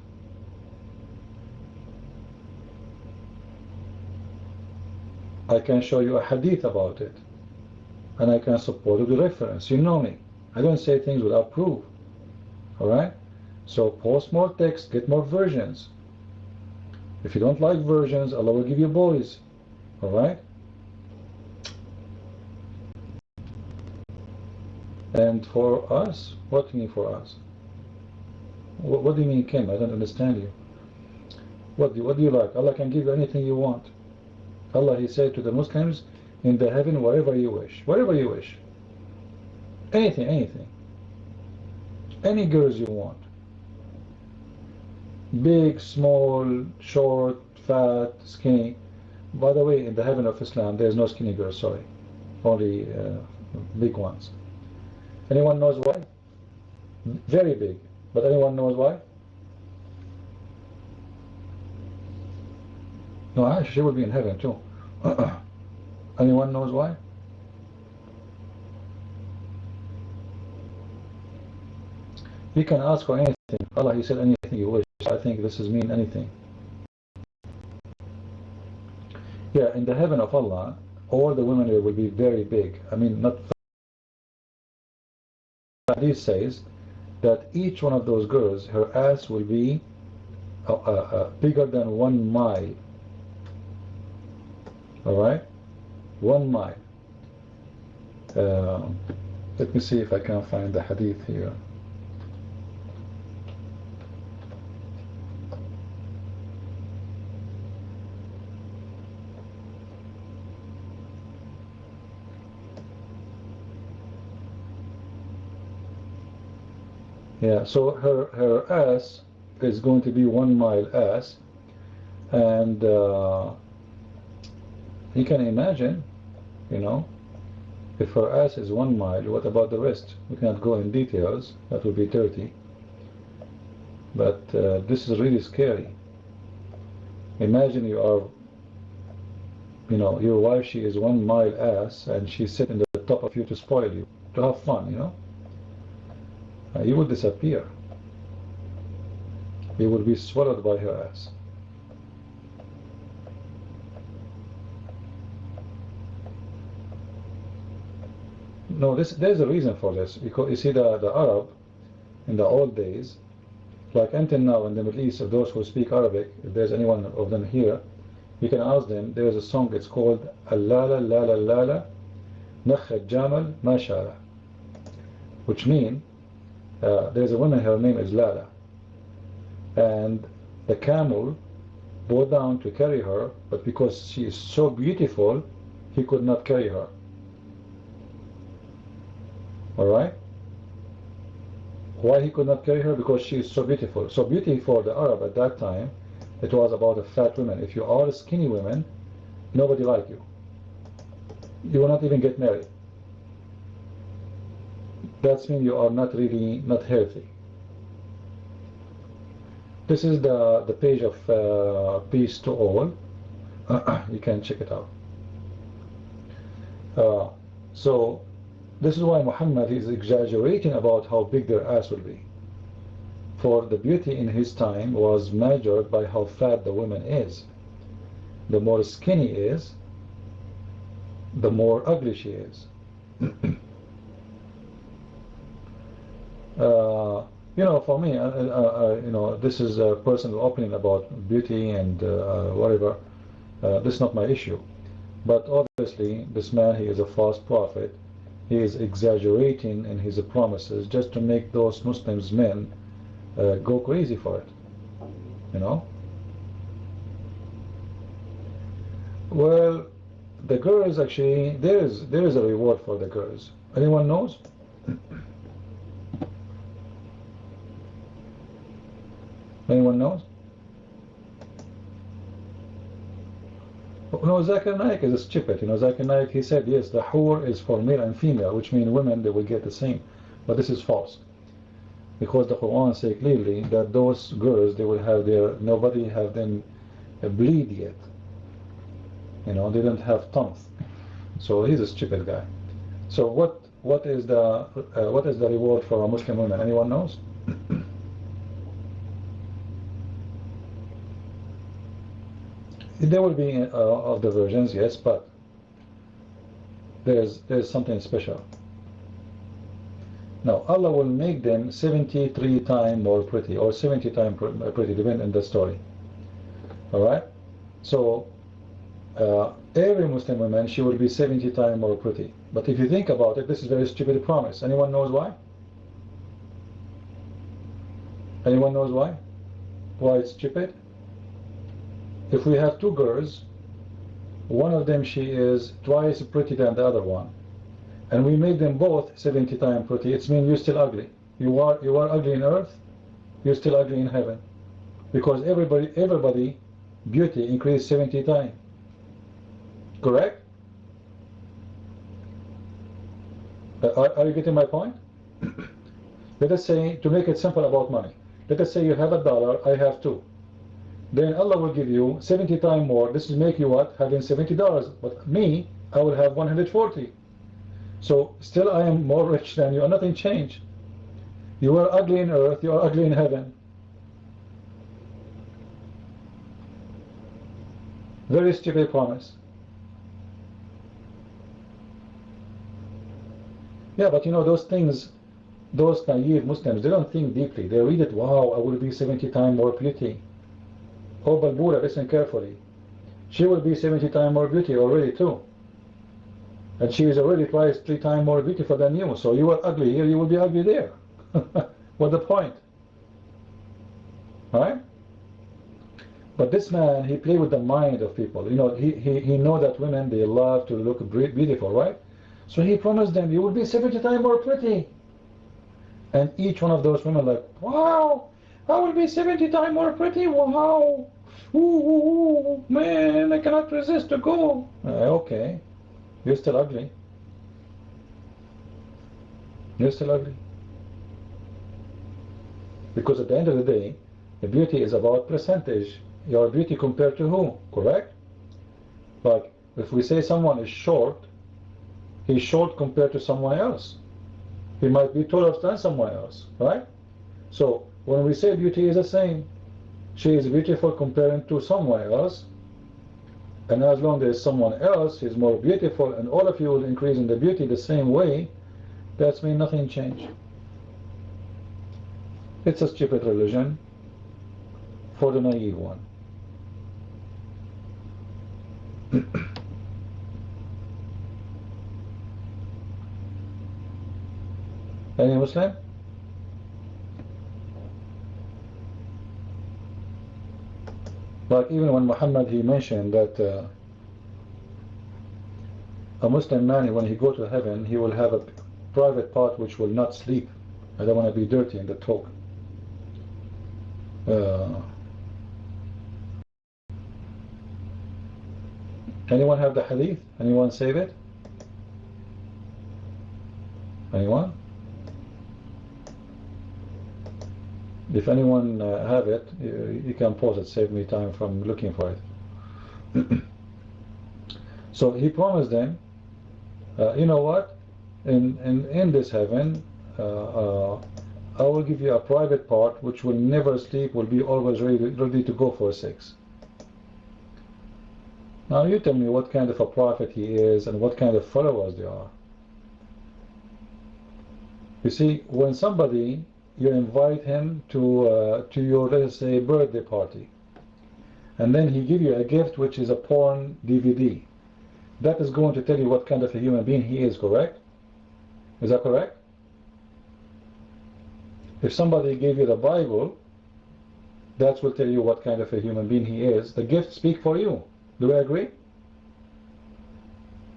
I can show you a hadith about it, and I can support you with reference. You know me. I don't say things without proof. Alright? So post more text, get more versions. If you don't like versions, Allah will give you boys. Alright? And for us, what do you mean for us? What do you mean, Kim? I don't understand you. What do you like? Allah can give you anything you want. Allah, He said to the Muslims, in the heaven, wherever you wish. Wherever you wish. Anything, anything. Any girls you want. Big, small, short, fat, skinny. By the way, in the heaven of Islam, there's no skinny girls, sorry. Only big ones. Anyone knows why? Very big. But anyone knows why? No, actually, she will be in heaven too. Anyone knows why? You can ask for anything. Allah, He said anything you wish. I think this is mean anything. Yeah, in the heaven of Allah, all the women there will be very big. I mean, not. Hadith says that each one of those girls, her ass will be bigger than 1 mile. Alright? 1 mile. Let me see if I can find the hadith here. Yeah, so her ass is going to be 1 mile ass, and you can imagine, you know, if her ass is 1 mile, what about the rest? We cannot go in details, that would be dirty. But this is really scary. Imagine you are, you know, your wife, she is 1 mile ass, and she's sitting at the top of you to spoil you, to have fun, you know. You will disappear. You will be swallowed by her ass. No, there's a reason for this, because you see the Arab in the old days, like until now in the Middle East, of those who speak Arabic, if there's anyone of them here, you can ask them. There's a song, it's called Allala Lala Lala Nakhat Jamal Mashala, which means there's a woman, her name is Lala, and the camel bowed down to carry her, but because she is so beautiful, he could not carry her. Alright? Why he could not carry her? Because she is so beautiful. So beauty for the Arab at that time, it was about a fat woman. If you are a skinny woman, nobody like you. You will not even get married. That means you are not really not healthy. This is the page of Peace to All. You can check it out. So this is why Muhammad is exaggerating about how big their ass will be. For the beauty in his time was measured by how fat the woman is. The more skinny is, the more ugly she is. You know, for me, you know, this is a personal opinion about beauty and whatever. This is not my issue. But obviously, this man, he is a false prophet. He is exaggerating in his promises just to make those Muslims men go crazy for it. You know? Well, the girls actually, there is a reward for the girls. Anyone knows? Anyone knows? No, Zakir Naik is stupid. You know, Zakir Naik, he said, yes, the hur is for male and female, which means women, they will get the same. But this is false. Because the Quran says clearly that those girls, they will have nobody have them bleed yet. You know, they don't have tongues. So he's a stupid guy. So what is the reward for a Muslim woman? Anyone knows? There will be of the virgins, yes, but there's something special. Now Allah will make them 73 times more pretty, or 70 times pretty, depending on the story. All right. So every Muslim woman, she will be 70 times more pretty. But if you think about it, this is a very stupid promise. Anyone knows why? Anyone knows why? Why it's stupid? If we have two girls, one of them, she is twice prettier than the other one, and we made them both 70 times pretty, it means you're still ugly. You are ugly in earth, you're still ugly in heaven. Because everybody beauty increased 70 times. Correct? Are you getting my point? Let us say, to make it simple about money, let us say you have $1, I have $2. Then Allah will give you 70 times more. This will make you what? Having $70. But me, I will have 140. So still I am more rich than you, and nothing changed. You are ugly in earth, you are ugly in heaven. Very stupid promise. Yeah, but you know, those things, those naive Muslims, they don't think deeply. They read it, wow, I will be 70 times more beauty. Oh, Balbura, listen carefully. She will be 70 times more beauty already too. And she is already twice, 3 times more beautiful than you. So you are ugly here, you will be ugly there. What's the point? Right? But this man, he played with the mind of people. You know, he know that women, they love to look beautiful, right? So he promised them, you will be 70 times more pretty. And each one of those women like, wow, I will be 70 times more pretty, wow. Ooh, man, I cannot resist to go. Okay, you're still ugly. You're still ugly. Because at the end of the day, the beauty is about percentage. Your beauty compared to who, correct? Like, if we say someone is short, he's short compared to someone else. He might be taller than someone else, right? So, when we say beauty is the same, she is beautiful comparing to someone else, and as long as someone else is more beautiful and all of you will increase in the beauty the same way, that means nothing changed. It's a stupid religion for the naive one. Any Muslim? Like even when Muhammad, he mentioned that a Muslim man, when he go to heaven, he will have a private part which will not sleep. I don't want to be dirty in the talk. Anyone have the hadith? Anyone save it? Anyone? If anyone have it, you can pause it, save me time from looking for it. So he promised them, you know what, in this heaven, I will give you a private part which will never sleep, will be always ready to go for sex. Now you tell me what kind of a prophet he is and what kind of followers they are. You see, when somebody, you invite him to your, let's say, birthday party, and then he give you a gift which is a porn DVD, that is going to tell you what kind of a human being he is, correct? Is that correct? If somebody gave you the Bible, that will tell you what kind of a human being he is. The gift speak for you. Do we agree?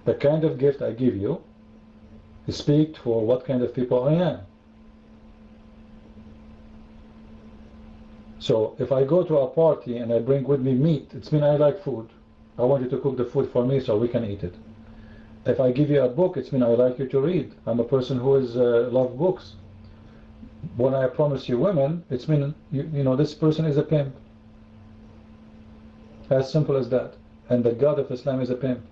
The kind of gift I give you speak for what kind of people I am. So if I go to a party and I bring with me meat, it means I like food. I want you to cook the food for me so we can eat it. If I give you a book, it means I like you to read. I'm a person who is love books. When I promise you women, it means you know this person is a pimp. As simple as that. And the God of Islam is a pimp.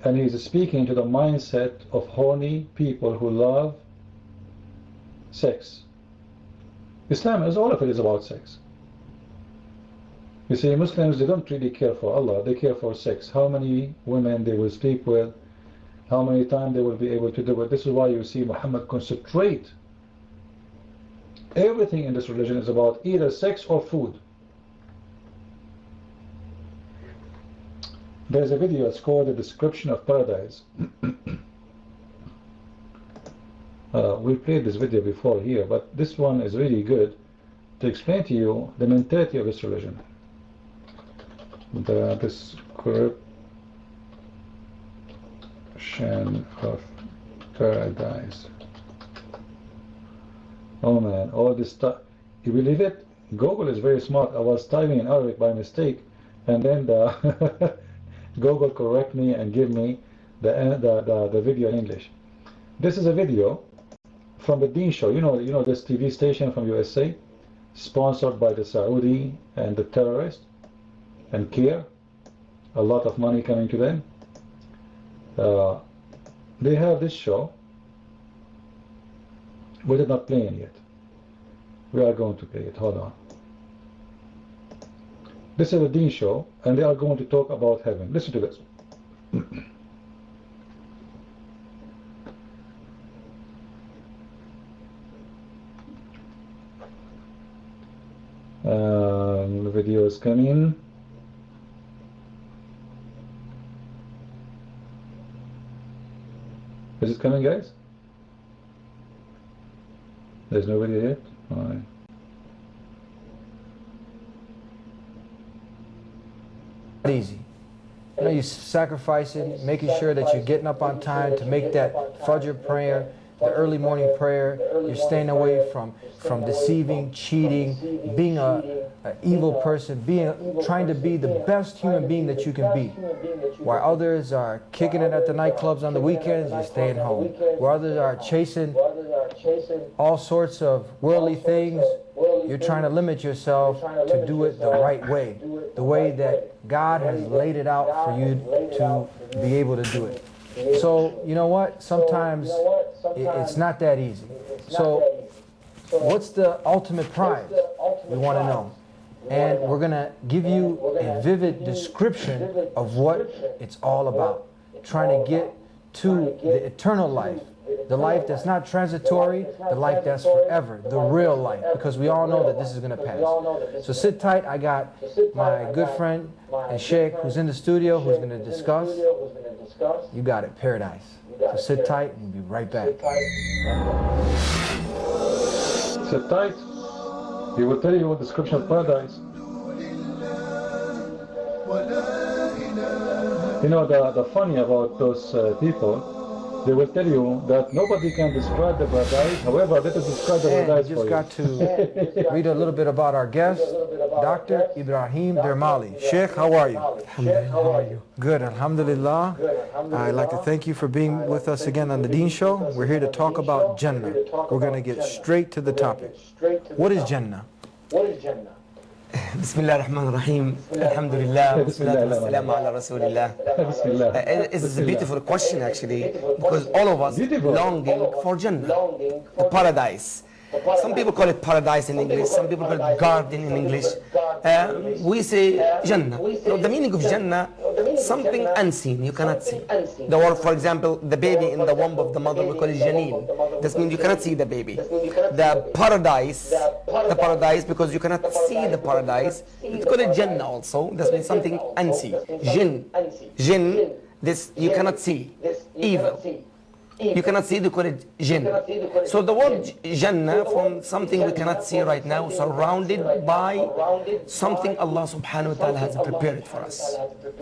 And he's speaking to the mindset of horny people who love sex. Islam is all of it is about sex. You see, Muslims, they don't really care for Allah, they care for sex. How many women they will sleep with, how many times they will be able to do it. This is why you see Muhammad concentrate. Everything in this religion is about either sex or food. There's a video, it's called The Description of Paradise. We played this video before here, but this one is really good to explain to you the mentality of this religion. the description of paradise. Oh man, all this stuff. You believe it? Google is very smart. I was typing in Arabic by mistake, and then the Google correct me and give me the video in English. This is a video from the Deen Show. You know this TV station from USA, sponsored by the Saudi and the terrorists, and CARE. A lot of money coming to them. They have this show. We did not play it yet. We are going to play it. Hold on. This is a Deen Show, and they are going to talk about heaven. Listen to this. The video is coming. Is it coming, guys? There's nobody yet? All right. Easy. You know, you're sacrificing, making sure that you're getting up on time to make that Fajr prayer, the early morning prayer. You're staying away from deceiving, cheating, being an evil person, trying to be the best human being that you can be. While others are kicking it at the nightclubs on the weekends, you're staying home. While others are chasing all sorts of worldly things, you're trying to limit yourself to do it the right way, the way that God has laid it out for you to be able to do it. So, you know what? Sometimes it's not that easy. So, what's the ultimate prize? We want to know. And we're going to give you a vivid description of what it's all about. Trying to get to the eternal life. The life that's not transitory, the life that's forever, the real life, because we all know that this is going to pass. So sit tight. I got my good friend and Sheikh who's in the studio who's going to discuss. You got it, paradise. So sit tight and we'll be right back. Sit tight. He will tell you what description of paradise. You know, the funny about those people, they will tell you that nobody can describe the paradise. However, let us describe the paradise for you. Just got to read a little bit about our guest, Dr. Ibrahim Dermali. Sheikh, how are you? Alhamdulillah, how are you? Good, alhamdulillah. I'd like to thank you for being with us again on the Deen Show. We're here to talk about Jannah. We're going to get straight to the topic. What is Jannah? بسم الله الرحمن الرحيم الحمد لله والصلاة والسلام على رسول الله. It's a beautiful question actually, because all of us longing for Jannah, the paradise. Some people call it paradise in English, some people call it garden in English. We say Jannah. So the meaning of Jannah, something unseen, you cannot see. The word, for example, the baby in the womb of the mother, we call it Janeen. This means you cannot see the baby. The paradise, because you cannot see the paradise, it's called it Jannah also. This means something unseen. Jinn, this you cannot see. Evil. You cannot see the word jinn. So the word Jannah, from something we cannot see right now, surrounded by something Allah subhanahu wa ta'ala has prepared for us.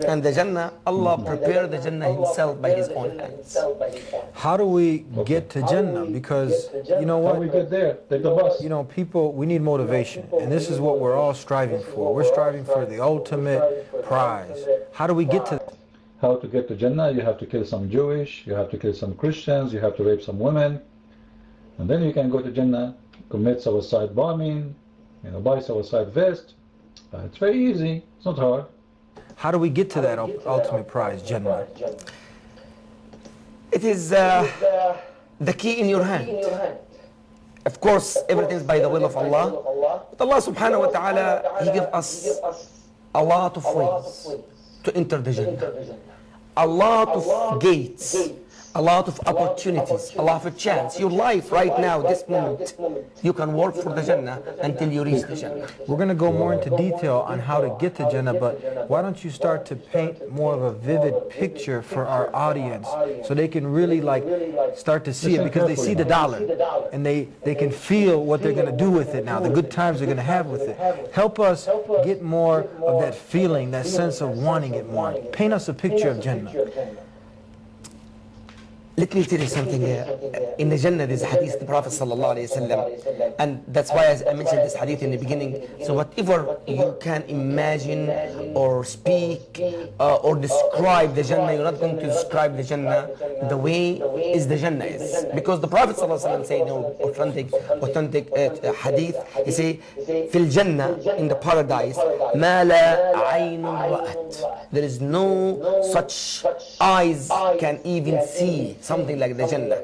And the Jannah, Allah prepared the Jannah himself by his own hands. How do we get to Jannah? Because, you know what? How we get there? Take the bus. You know, people, we need motivation. And this is what we're all striving for. We're striving for the ultimate prize. How do we get to that? How to get to Jannah? You have to kill some Jewish, you have to kill some Christians, you have to rape some women, and then you can go to Jannah, commit suicide bombing, buy suicide vest. It's very easy, it's not hard. How do we get to that ultimate prize, Jannah? It is the key in your hand. Of course, everything is by the will of Allah. But Allah subhanahu wa ta'ala, He gives us a lot of ways to enter the Jannah. A lot of gates, a lot of opportunities, a lot of chance. Your life right now, this moment, you can work for the Jannah until you reach the Jannah. We're going to go more into detail on how to get to Jannah, but why don't you start to paint more of a vivid picture for our audience so they can really start to see it, because they see the dollar and they can feel what they're going to do with it now, the good times they're going to have with it. Help us get more of that feeling, that sense of wanting it more. Paint us a picture of Jannah. Let me tell you something. In the Jannah, there's a hadith of the Prophet ﷺ, and that's why I mentioned this hadith in the beginning. So whatever you can imagine or speak or describe the Jannah, you're not going to describe the Jannah the way is the Jannah is. Because the Prophet ﷺ said in authentic hadith, he say, fil Jannah, in the paradise, ma la aynun ra'at. There is no such eyes can even see something like the Jannah.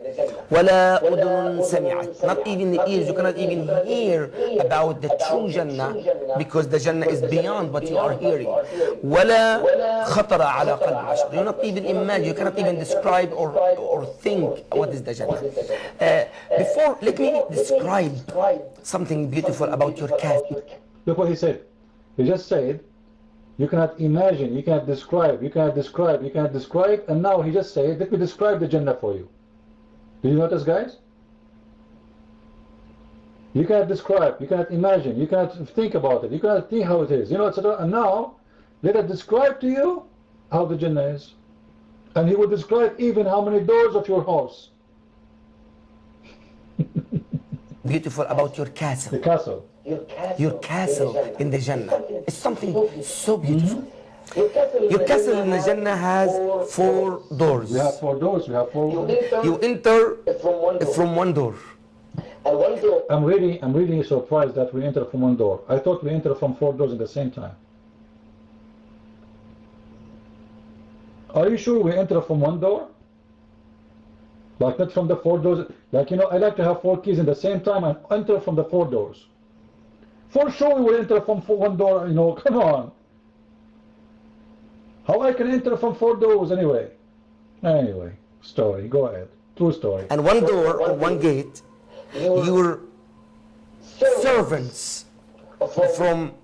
وَلَا أُذُنٌ سَمِعَتْ. Not even the ears, you cannot even hear about the true Jannah, because the Jannah is beyond what you are hearing. وَلَا خَطَرَ عَلَى قَلْبِ بَشَرٍ. You cannot even imagine, you cannot even describe or think what is the Jannah. Before, let me describe something beautiful about your castle. Look what he said. He just said, you cannot imagine, you cannot describe, you cannot describe, you cannot describe, and now he just said, let me describe the Jannah for you. Do you notice, guys? You cannot describe, you cannot imagine, you cannot think about it, you cannot think how it is, you know, etc. And now, let us describe to you how the Jannah is. And he will describe even how many doors of your house. Beautiful about your castle. The castle. Your castle in the Jannah. It's something so beautiful. Your castle in the Jannah has 4 doors. We have 4 doors. We have 4. You enter from one door. I'm really surprised that we enter from one door. I thought we enter from 4 doors at the same time. Are you sure we enter from one door? Like not from the 4 doors? Like, you know, I like to have 4 keys at the same time and enter from the 4 doors. For sure we will enter from one door, you know, come on. How I can enter from 4 doors anyway? Anyway, story, go ahead. True story. And one door or one gate, your servants from...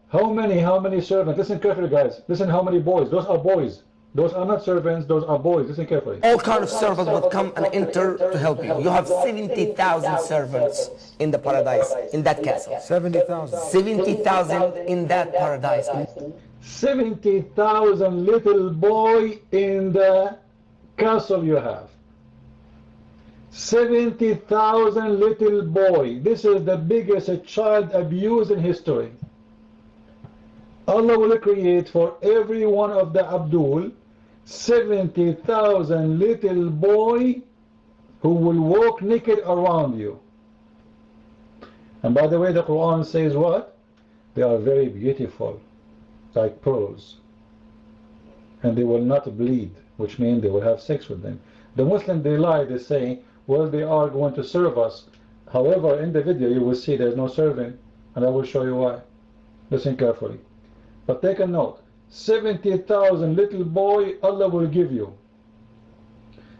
How many servants? Listen carefully, guys. Listen how many boys. Those are boys. Those are not servants, those are boys. Listen carefully. All kind of servants would come and enter to help you. You have 70,000 servants in the paradise, in that castle. 70,000. 70,000 in that paradise. 70,000 little boy in the castle you have. 70,000 little boy. This is the biggest child abuse in history. Allah will create for every one of the Abdul 70,000 little boy who will walk naked around you. And by the way, the Quran says what? They are very beautiful, like pearls. And they will not bleed, which means they will have sex with them. The Muslims, they lie, they say, well, they are going to serve us. However, in the video you will see there's no serving, and I will show you why. Listen carefully. But take a note, 70,000 little boy Allah will give you.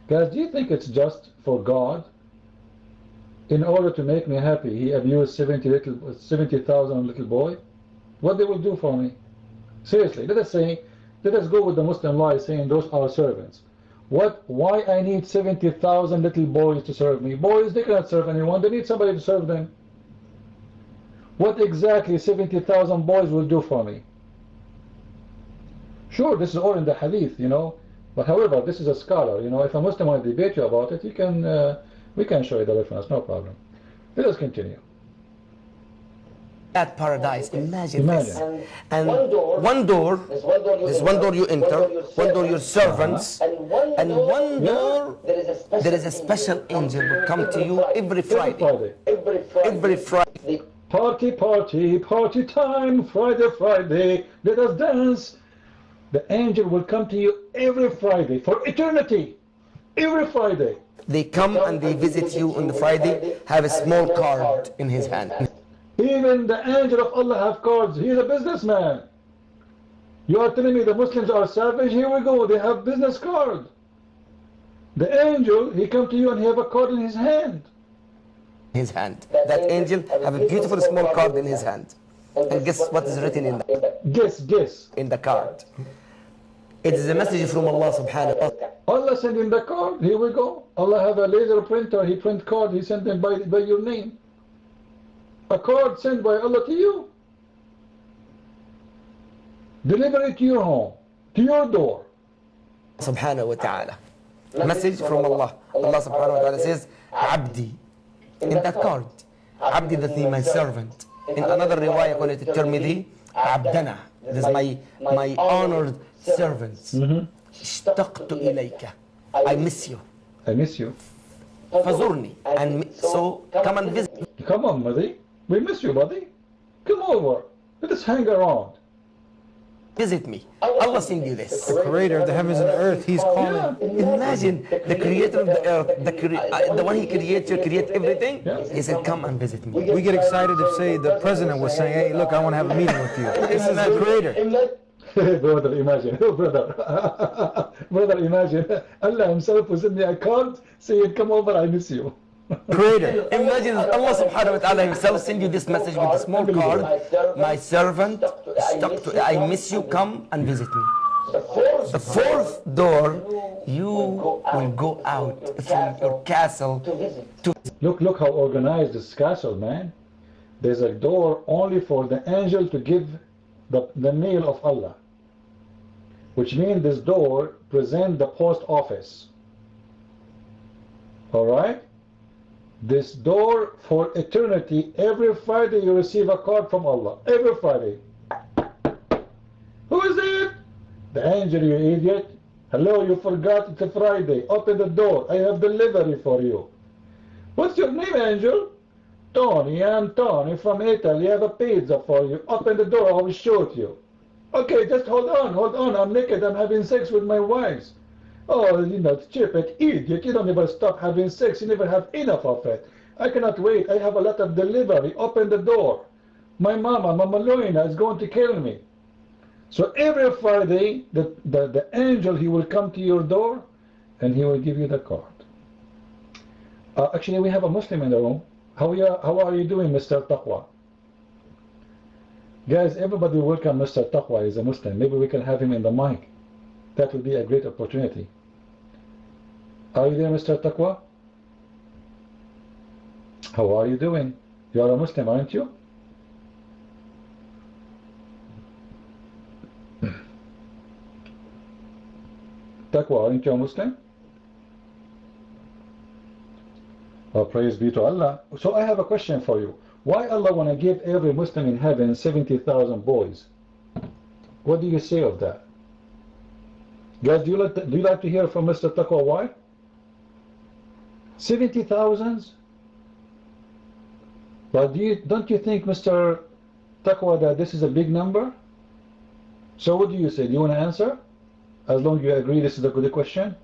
Guys, do you think it's just for God? In order to make me happy, He abused 70,000 little boy? What they will do for me? Seriously, let us go with the Muslim lie saying those are servants. Why I need 70,000 little boys to serve me? Boys, they cannot serve anyone, they need somebody to serve them. What exactly 70,000 boys will do for me? Sure, this is all in the hadith, you know, but however, this is a scholar, you know, if a Muslim wants to debate you about it, we can show you the reference, no problem. Let us continue. That paradise, imagine this. And one door, there's one door you enter, one door your servants, and one door, there is a special angel who come to you every Friday. Every Friday. Party time, Friday, let us dance. The angel will come to you every Friday for eternity. Every Friday. They come and they visit you on the Friday, have a small card in his hand. Even the angel of Allah have cards. He's a businessman. You are telling me the Muslims are savage? Here we go. They have business card. The angel, he come to you and he have a card in his hand. His hand. That angel have a beautiful small card in his hand. And guess what is written in that? Guess. In the card. It is a message from Allah subhanahu wa ta'ala. Allah send him the card. Here we go. Allah have a laser printer. He print card. He sent them by your name. A card sent by Allah to you. Deliver it to your home, to your door. Subhanahu wa ta'ala. Message from Allah. Allah subhanahu wa ta'ala says, Abdi. In that card. Abdi, that means my servant. In another riwayah, call it Tirmidhi, Abdana. This is my honored servants. اشتقت إليك. I miss you. I miss you. فزورني. And so come and visit me. Come on, buddy. We miss you, buddy. Come over. Let us hang around. Visit me. Allah send you this. The creator of the heavens and the earth, he's calling. Imagine the creator of the earth, the one he created, create everything. He said, come and visit me. We get excited if, say, the president was saying, hey, look, I want to have a meeting with you. This is the creator. Brother, imagine. Brother, imagine. Allah himself will send me a card saying, come over, I miss you. Creator. Imagine Allah subhanahu wa ta'ala himself send you this message with a small card. My servant, I miss you, come and visit me. The fourth door, you will go out from your castle to Look how organized this castle, man. There's a door only for the angel to give the mail of Allah. Which means this door present the post office. Alright? This door for eternity, every Friday you receive a card from Allah. Every Friday. Who is it? The angel, you idiot. Hello, you forgot it's a Friday. Open the door. I have delivery for you. What's your name, angel? Tony. I'm Tony from Italy. I have a pizza for you. Open the door. I will shoot you. Okay, just hold on. I'm naked. I'm having sex with my wives. Oh, you know, stupid idiot. You don't ever stop having sex. You never have enough of it. I cannot wait. I have a lot of delivery. Open the door. My mama, Mama Luina, is going to kill me. So every Friday, the angel, he will come to your door and he will give you the card. Actually, we have a Muslim in the room. How are you doing, Mr. Taqwa? Guys, everybody welcome Mr. Taqwa. He's a Muslim. Maybe we can have him in the mic. That would be a great opportunity. Are you there, Mr. Taqwa? How are you doing? You are a Muslim, aren't you? Taqwa, aren't you a Muslim? Oh, praise be to Allah. So I have a question for you. Why Allah want to give every Muslim in heaven 70,000 boys? What do you say of that? Guys, do you like to hear from Mr. Taqwa why? 70,000? But don't you think, Mr. Taqwa, that this is a big number? So what do you say? Do you want to answer? As long as you agree this is a good question.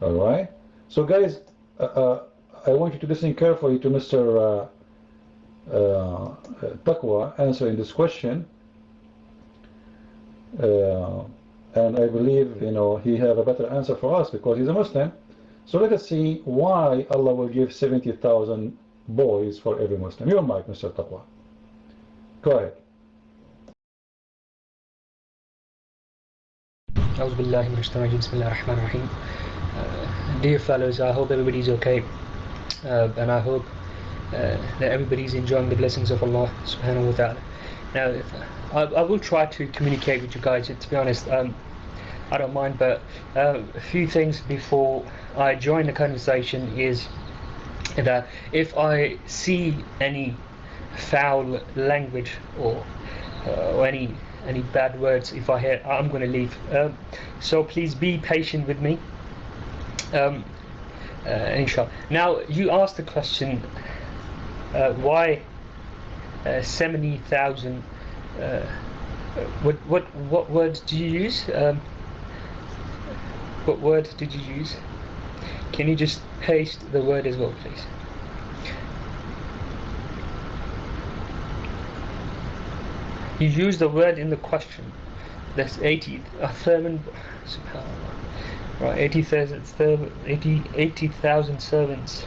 Alright. So guys, I want you to listen carefully to Mr. Taqwa answering this question. And I believe, you know, he have a better answer for us because he's a Muslim. So let us see why Allah will give 70,000 boys for every Muslim. Your mic, Mr. Taqwa. Go ahead. Dear fellows, I hope everybody's okay, and I hope that everybody's enjoying the blessings of Allah subhanahu wa ta'ala. Now, I will try to communicate with you guys. To be honest, I don't mind, but a few things before I join the conversation is that if I see any foul language or any bad words, if I hear, I'm going to leave. So please be patient with me. Inshallah. Now, you asked the question, why 70,000? What words do you use? What word did you use? Can you just paste the word as well, please? You use the word in the question. That's 80. Subhanallah. Right, 80,000 servants.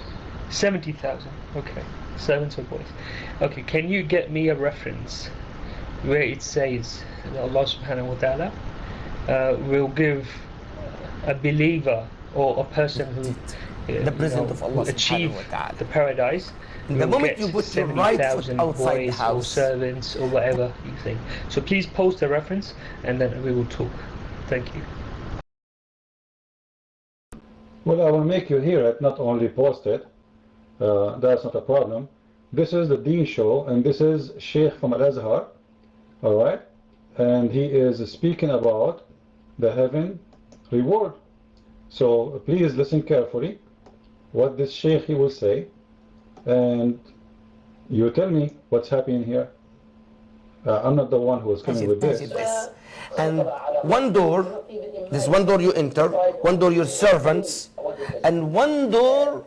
70,000. Okay, servants or boys. Okay, can you get me a reference where it says that Allah subhanahu wa ta'ala will give a believer or a person who the presence of Allah achieve subhanahu wa ta'ala. the paradise, The moment you put your right foot 70,000 outside the boys or house, servants or whatever you think. So please post the reference and then we will talk. Thank you. Well, I will make you hear it, not only post it. That's not a problem. This is the Deen Show, and this is Sheikh from Al-Azhar, alright? And he is speaking about the heaven reward. So please listen carefully what this Sheikh he will say, and you tell me what's happening here. I'm not the one who is coming with this. And one door, this one door you enter, one door your servants, and one door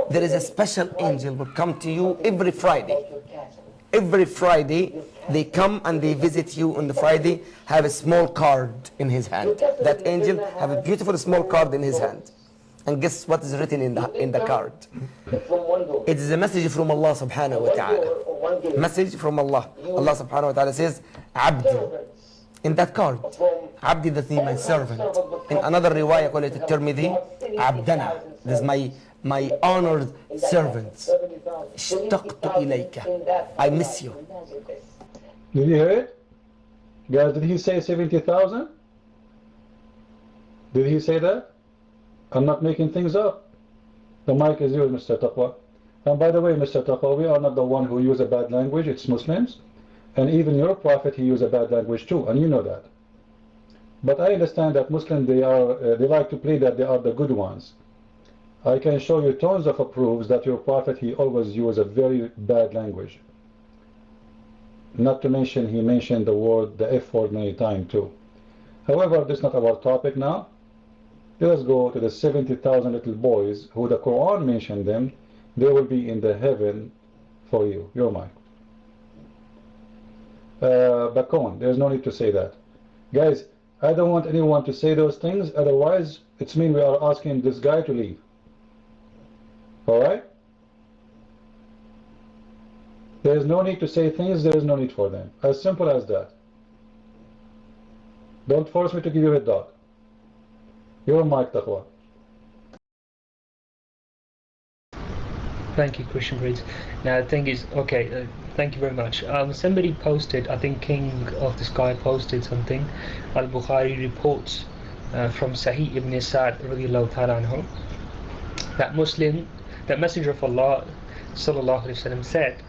there is a special angel will come to you every Friday. Every Friday they come and they visit you on the Friday, have a small card in his hand. That angel have a beautiful small card in his hand. And guess what is written in the card? It is a message from Allah subhanahu wa ta'ala. Message from Allah. Allah subhanahu wa ta'ala says, Abdi. In that card, Abdi, that means my servant. In another riwayah, call it Tirmidhi, Abdana. This is my honored servants. Ishtaqtu ilayka. I miss you. Did you hear it? Guys, did he say 70,000? Did he say that? I'm not making things up. The mic is yours, Mr. Taqwa. And by the way, Mr. Taqwa, we are not the one who use a bad language, it's Muslims. And even your prophet, he used a bad language too, and you know that. But I understand that Muslims, they like to play that they are the good ones. I can show you tons of proofs that your prophet, he always used a very bad language. Not to mention, he mentioned the F word many times too. However, this is not our topic now. Let us go to the 70,000 little boys who the Quran mentioned them. They will be in the heaven for you. Your mic. Bakon, there's no need to say that. Guys, I don't want anyone to say those things, otherwise it's mean we are asking this guy to leave. Alright? There is no need to say things, there is no need for them. As simple as that. Don't force me to give you a dog. Your mic, Taqwa. Thank you, Christian Prince. Now the thing is, okay, thank you very much. Somebody posted, I think King of the Sky posted something. Al-Bukhari reports from Sahih ibn Sa'd radiyallahu ta'ala anhu, that Messenger of Allah sallallahu alaihi wasallam said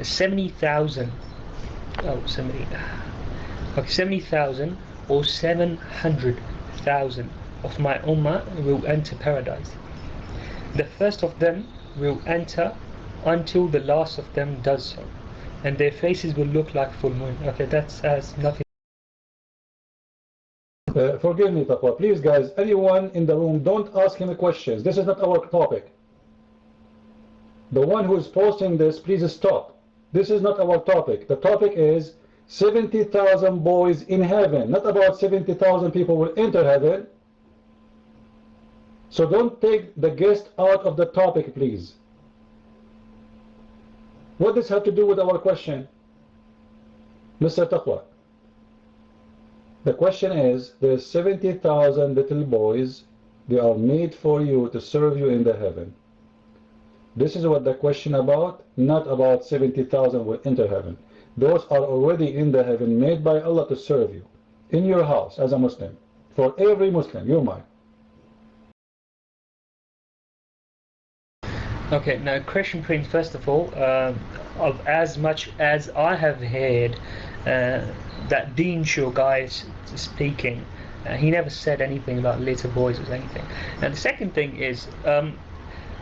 70,000 or 700,000 of my ummah will enter paradise. The first of them will enter until the last of them does so, and their faces will look like full moon. Okay, that has nothing. Forgive me, Taqwa. Please, guys, anyone in the room, don't ask him questions. This is not our topic. The one who is posting this, please stop. This is not our topic. The topic is 70,000 boys in heaven, not about 70,000 people will enter heaven. So don't take the guest out of the topic, please. What does this have to do with our question? Mr. Taqwa. The question is, there's 70,000 little boys, they are made for you to serve you in the heaven. This is what the question about, not about 70,000 will enter heaven. Those are already in the heaven, made by Allah to serve you, in your house as a Muslim. For every Muslim, you're mine. Okay, now Christian Prince, first of all, of as much as I have heard that Deen Show guy is speaking, he never said anything about little boys or anything. And the second thing is,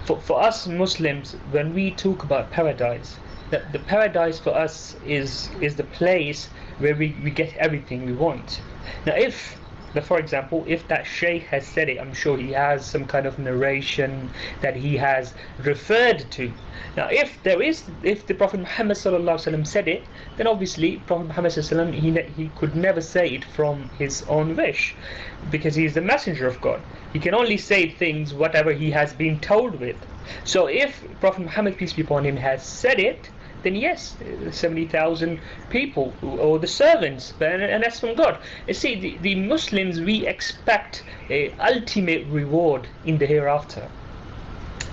for us Muslims, when we talk about paradise, the paradise for us is the place where we get everything we want. Now for example, if that sheikh has said it, I'm sure he has some kind of narration that he has referred to. Now, if the Prophet Muhammad ﷺ said it, then obviously Prophet Muhammad ﷺ, he could never say it from his own wish, because he is the messenger of God. He can only say things whatever he has been told with. So if Prophet Muhammad, peace be upon him, has said it, then yes, 70,000 people, or the servants, and that's from God. You see, the Muslims, we expect a ultimate reward in the hereafter.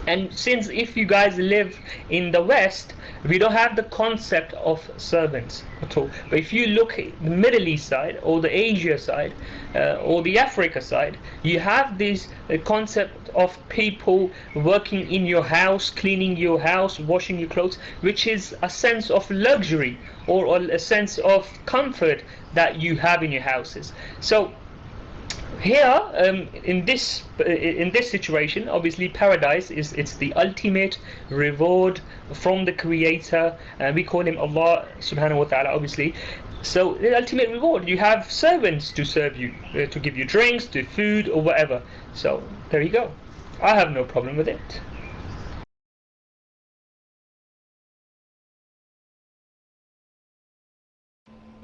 And since if you guys live in the West, we don't have the concept of servants at all. But if you look at the Middle East side, or the Asia side, or the Africa side, you have this concept of people working in your house, cleaning your house, washing your clothes, which is a sense of luxury, or a sense of comfort that you have in your houses. So here, in this situation, obviously paradise it's the ultimate reward from the Creator, and we call him Allah subhanahu wa ta'ala, obviously. So the ultimate reward, you have servants to serve you, to give you drinks, to food, or whatever. So there you go. I have no problem with it.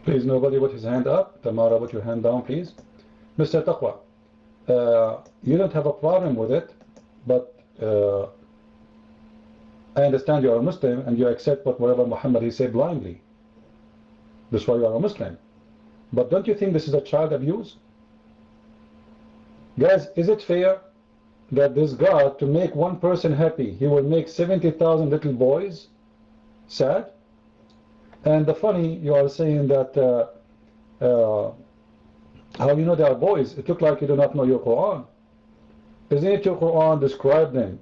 Please, nobody put his hand up. Tamara, put your hand down, please. Mr. Taqwa, you don't have a problem with it, but I understand you are a Muslim and you accept whatever Muhammad he said blindly. That's why you are a Muslim. But don't you think this is a child abuse? Guys, is it fair that this God, to make one person happy, he will make 70,000 little boys sad? And the funny, you are saying that how you know they are boys? It looked like you do not know your Quran. Isn't it your Quran describe them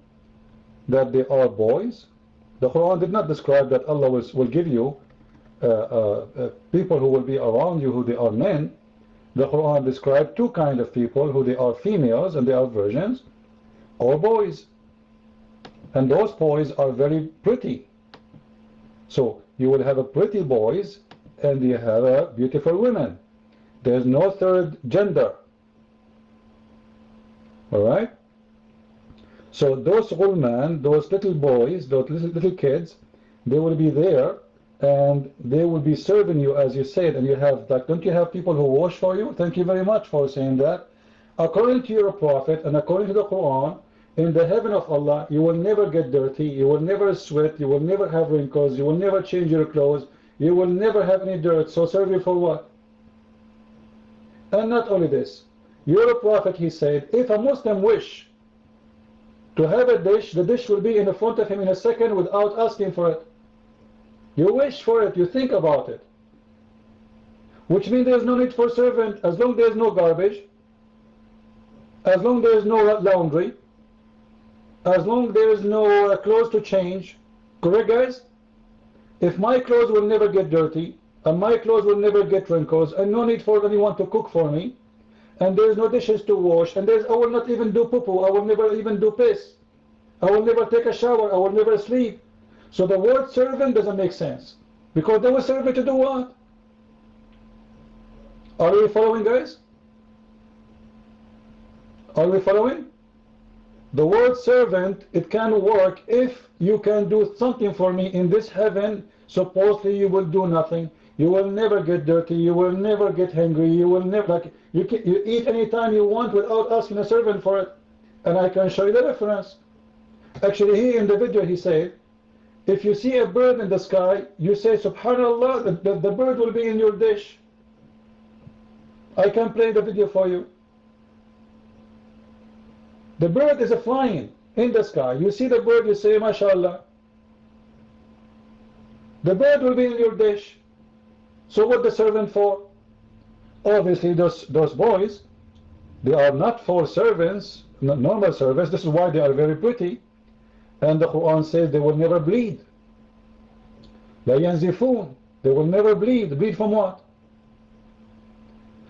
that they are boys? The Quran did not describe that Allah will give you people who will be around you who they are men. The Quran described two kinds of people, who they are females and they are virgins, or boys. And those boys are very pretty. So you will have a pretty boys and you have a beautiful women. There's no third gender. Alright? So those women, those little boys, those little kids, they will be there and they will be serving you, as you said. And you have, like, don't you have people who wash for you? Thank you very much for saying that. According to your prophet and according to the Quran, in the heaven of Allah, you will never get dirty, you will never sweat, you will never have wrinkles, you will never change your clothes, you will never have any dirt. So serve you for what? And not only this, your prophet, he said, if a Muslim wish to have a dish, the dish will be in the front of him in a second without asking for it. You wish for it, you think about it. Which means there is no need for servant, as long there is no garbage, as long there is no laundry, as long there is no clothes to change. Correct, guys? If my clothes will never get dirty, and my clothes will never get wrinkles, and no need for anyone to cook for me, and there is no dishes to wash, and I will not even do poo-poo, I will never even do piss, I will never take a shower, I will never sleep. So the word servant doesn't make sense, because they will serve me to do what? Are we following, guys? Are we following? The word servant, it can work if you can do something for me in this heaven. Supposedly you will do nothing, you will never get dirty, you will never get hungry, you will never, like, you eat anytime you want without asking a servant for it. And I can show you the reference. Actually, he in the video, he said, if you see a bird in the sky, you say subhanallah, the bird will be in your dish. I can play the video for you. The bird is flying in the sky. You see the bird, you say mashallah. The bird will be in your dish. So what the servant for? Obviously those boys, they are not for servants, normal servants. This is why they are very pretty. And the Quran says they will never bleed. La yanzifun. They will never bleed. Bleed from what?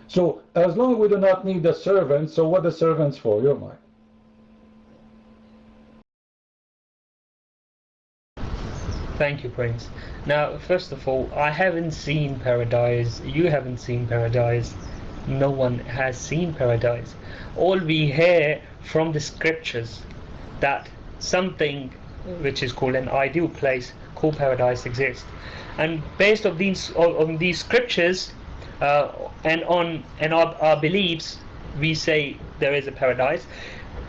So as long as we do not need the servants, so what the servants for? Your mind. Thank you, Prince. Now, first of all, I haven't seen paradise. You haven't seen paradise. no one has seen paradise. All we hear from the scriptures that something which is called an ideal place called paradise exists, and based on these scriptures and on our beliefs, we say there is a paradise.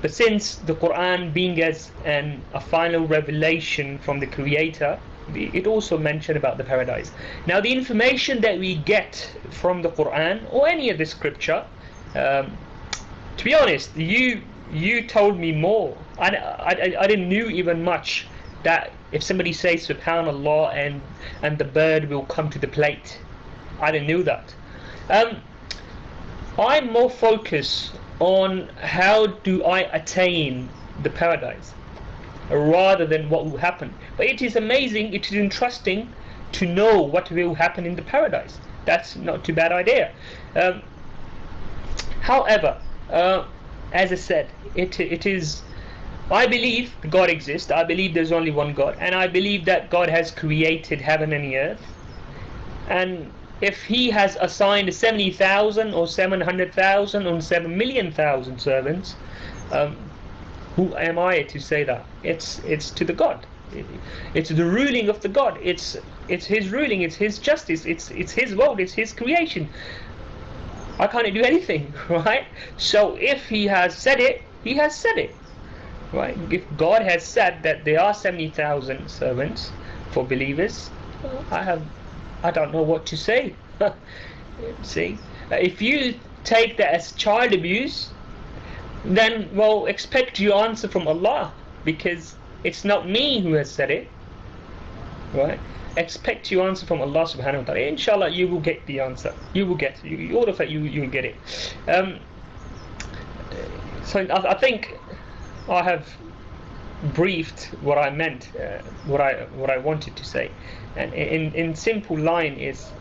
But since the Quran being as a final revelation from the Creator, it also mentioned about the paradise. Now the information that we get from the Quran or any of the scripture, to be honest, you told me more. I didn't knew even much that if somebody says Subhanallah and the bird will come to the plate. I didn't know that. I'm more focused on how do I attain the paradise rather than what will happen. But it is amazing, it is interesting to know what will happen in the paradise. That's not too bad idea. However, as I said, it is, I believe God exists. I believe there's only one God, and I believe that God has created heaven and earth. And if He has assigned 70,000 or 700,000 or 7,000,000 servants, who am I to say that? It's to the God. It's the ruling of the God. It's His ruling. It's His justice. It's His vote. It's His creation. I can't do anything, right? So if He has said it, He has said it, right? If God has said that there are 70,000 servants for believers, I don't know what to say. See, if you take that as child abuse, then well, expect your answer from Allah, because it's not me who has said it, right? Expect your answer from Allah subhanahu wa ta'ala. Inshallah, you will get the answer. You will get, all of it, you will get it. So I think I have briefed what I meant, what I wanted to say, and in simple line is,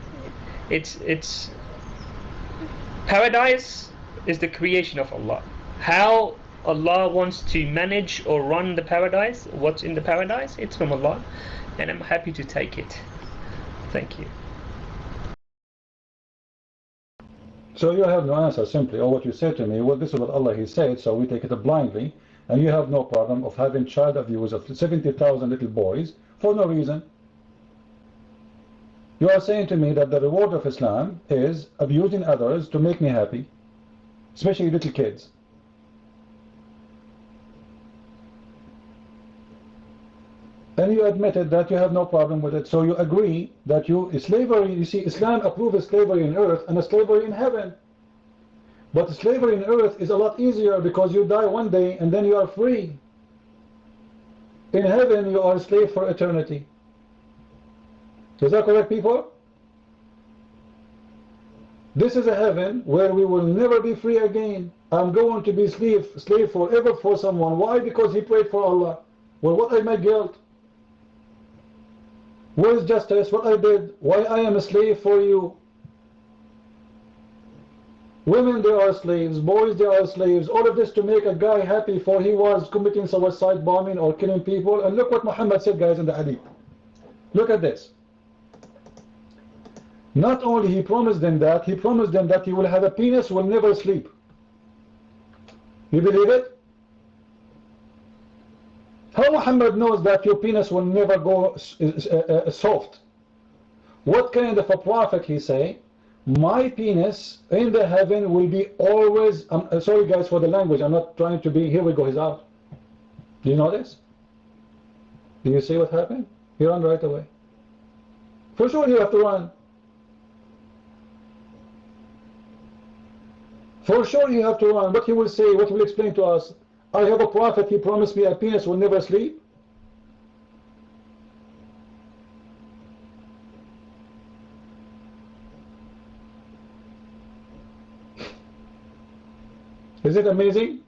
it's paradise is the creation of Allah. How Allah wants to manage or run the paradise, what's in the paradise, it's from Allah, and I'm happy to take it. Thank you. So you have no answer simply, or what you said to me, well, this is what Allah He said, so we take it blindly, and you have no problem of having child abuse of 70,000 little boys for no reason. You are saying to me that the reward of Islam is abusing others to make me happy, especially little kids. And you admitted that you have no problem with it, so you agree that slavery, you see, Islam approves slavery in earth and slavery in heaven. But slavery in earth is a lot easier because you die one day and then you are free. In heaven you are a slave for eternity. Is that correct, people? This is a heaven where we will never be free again. I'm going to be slave forever for someone. Why? Because he prayed for Allah. Well, what is my guilt? Where is justice? What I did? Why I am a slave for you? Women, they are slaves. Boys, they are slaves. All of this to make a guy happy for he was committing suicide bombing or killing people. And look what Muhammad said, guys, in the hadith. Look at this. Not only he promised them that, he promised them that he will have a penis, will never sleep. You believe it? How Muhammad knows that your penis will never go soft? What kind of a prophet he say? My penis in the heaven will be always, sorry guys for the language, I'm not trying to be, here we go, he's out. Do you know this? Do you see what happened? He ran right away. For sure you have to run. For sure you have to run. What he will say, what he will explain to us, I have a prophet, he promised me a penis will never sleep. Is it amazing?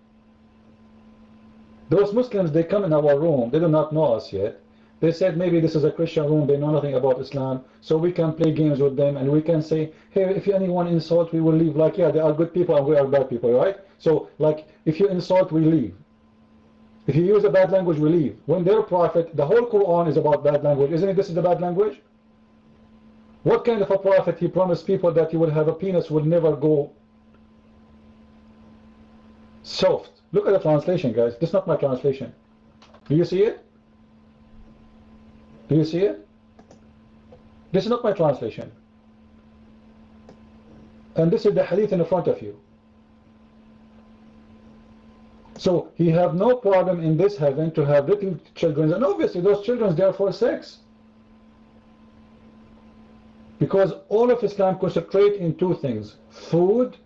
Those Muslims, they come in our room, they do not know us yet. They said maybe this is a Christian room, they know nothing about Islam, so we can play games with them and we can say, hey, if anyone insult, we will leave. Like, yeah, they are good people and we are bad people, right? So, like, if you insult, we leave. If you use a bad language, we leave. When their prophet, the whole Quran is about bad language. Isn't it this is the bad language? What kind of a prophet he promised people that he will have a penis will never go Soft. Look at the translation, guys. This is not my translation. Do you see it? Do you see it? This is not my translation. And this is the hadith in front of you. So he have no problem in this heaven to have little children, and obviously those children they are for sex. Because all of Islam concentrate in two things: food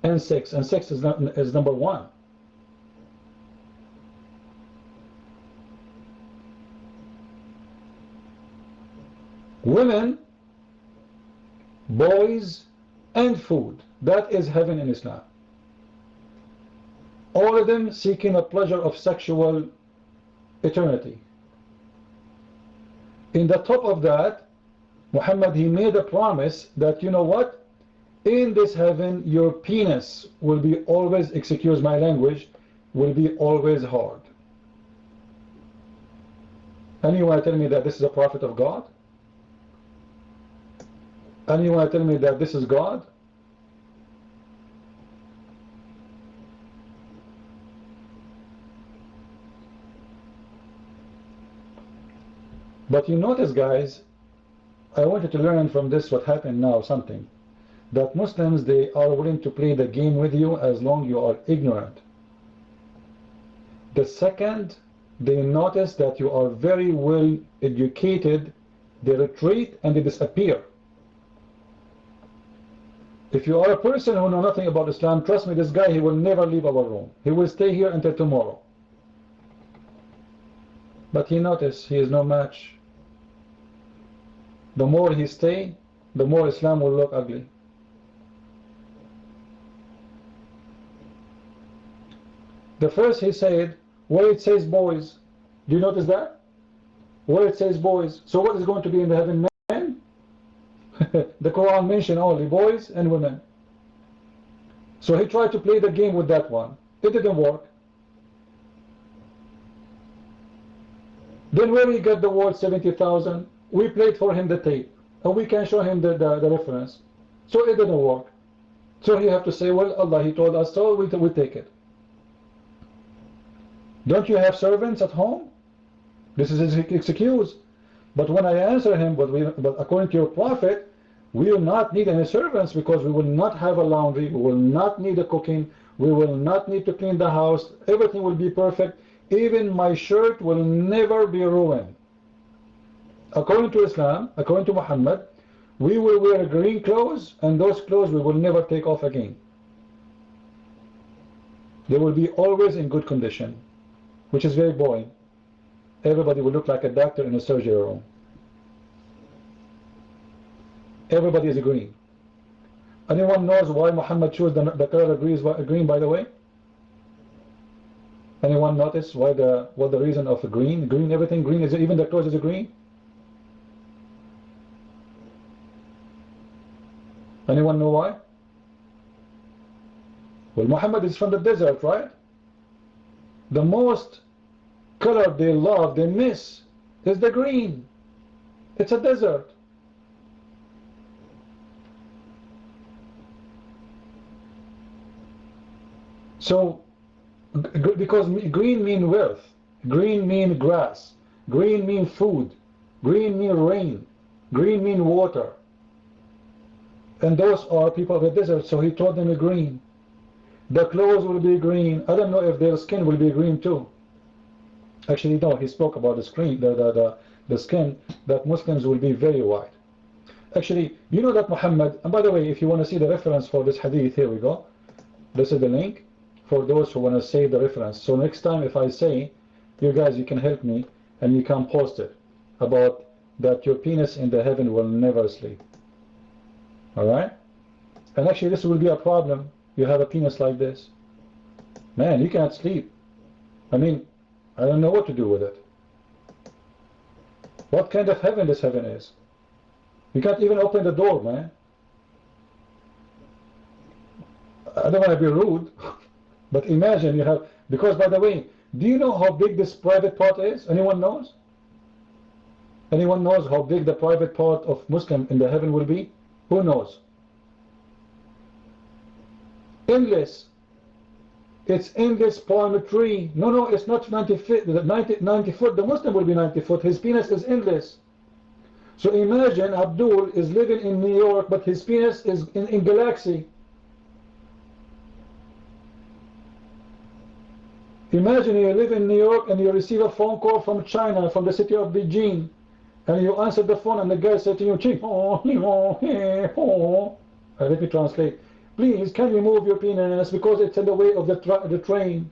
and sex is number one. Women, boys, and food. That is heaven in Islam. All of them seeking a pleasure of sexual eternity. In the top of that, Muhammad, he made a promise that, you know what? In this heaven, your penis will be always, excuse my language, will be always hard. And you want to tell me that this is a prophet of God? And you want to tell me that this is God? But you notice, guys, I want you to learn from this what happened now, something. That Muslims, they are willing to play the game with you as long you are ignorant. The second they notice that you are very well educated, they retreat and they disappear. If you are a person who knows nothing about Islam, trust me, this guy, he will never leave our room. He will stay here until tomorrow. But he noticed he is no match. The more he stay, the more Islam will look ugly. The first he said, where it says boys, do you notice that? Where it says boys. So what is going to be in the heaven? Men? The Quran mentioned only boys and women. So he tried to play the game with that one. It didn't work. Then when we got the word 70,000, we played for him the tape. And we can show him the reference. So it didn't work. So he have to say, well, Allah, he told us so, we take it. Don't you have servants at home? This is his excuse. But when I answer him, but according to your prophet, we will not need any servants because we will not have a laundry, we will not need a cooking, we will not need to clean the house, everything will be perfect. Even my shirt will never be ruined. According to Islam, according to Muhammad, we will wear green clothes, and those clothes we will never take off again. They will be always in good condition, which is very boring. Everybody will look like a doctor in a surgery room. Everybody is green. Anyone knows why Muhammad chose the color of green, by the way? Anyone notice why what the reason of green? Green, everything green, is it even the clothes is green? Anyone know why? Well, Muhammad is from the desert, right? The most color they love, they miss, is the green. It's a desert. So, because green mean wealth, green mean grass, green mean food, green mean rain, green mean water. And those are people of the desert, so he told them green. The clothes will be green. I don't know if their skin will be green too. Actually, no, he spoke about the skin, the skin, that Muslims will be very white. Actually, you know that Muhammad, and by the way, if you want to see the reference for this hadith, here we go. This is the link for those who want to say the reference. So next time if I say, you guys, you can help me, and you can post it, about that your penis in the heaven will never sleep. Alright? And actually this will be a problem. You have a penis like this. Man, you can't sleep. I mean, I don't know what to do with it. What kind of heaven this heaven is? You can't even open the door, man. I don't want to be rude, but imagine you have, because by the way, do you know how big this private part is? Anyone knows? Anyone knows how big the private part of Muslim in the heaven will be? Who knows? Endless. It's in this palm tree. No, no, it's not 90 feet. 90 foot. The Muslim will be 90 foot. His penis is endless. So imagine Abdul is living in New York, but his penis is in galaxy. Imagine you live in New York and you receive a phone call from China, from the city of Beijing, and you answer the phone and the guy said to you, let me translate. Please, can you move your penis because it's in the way of the train?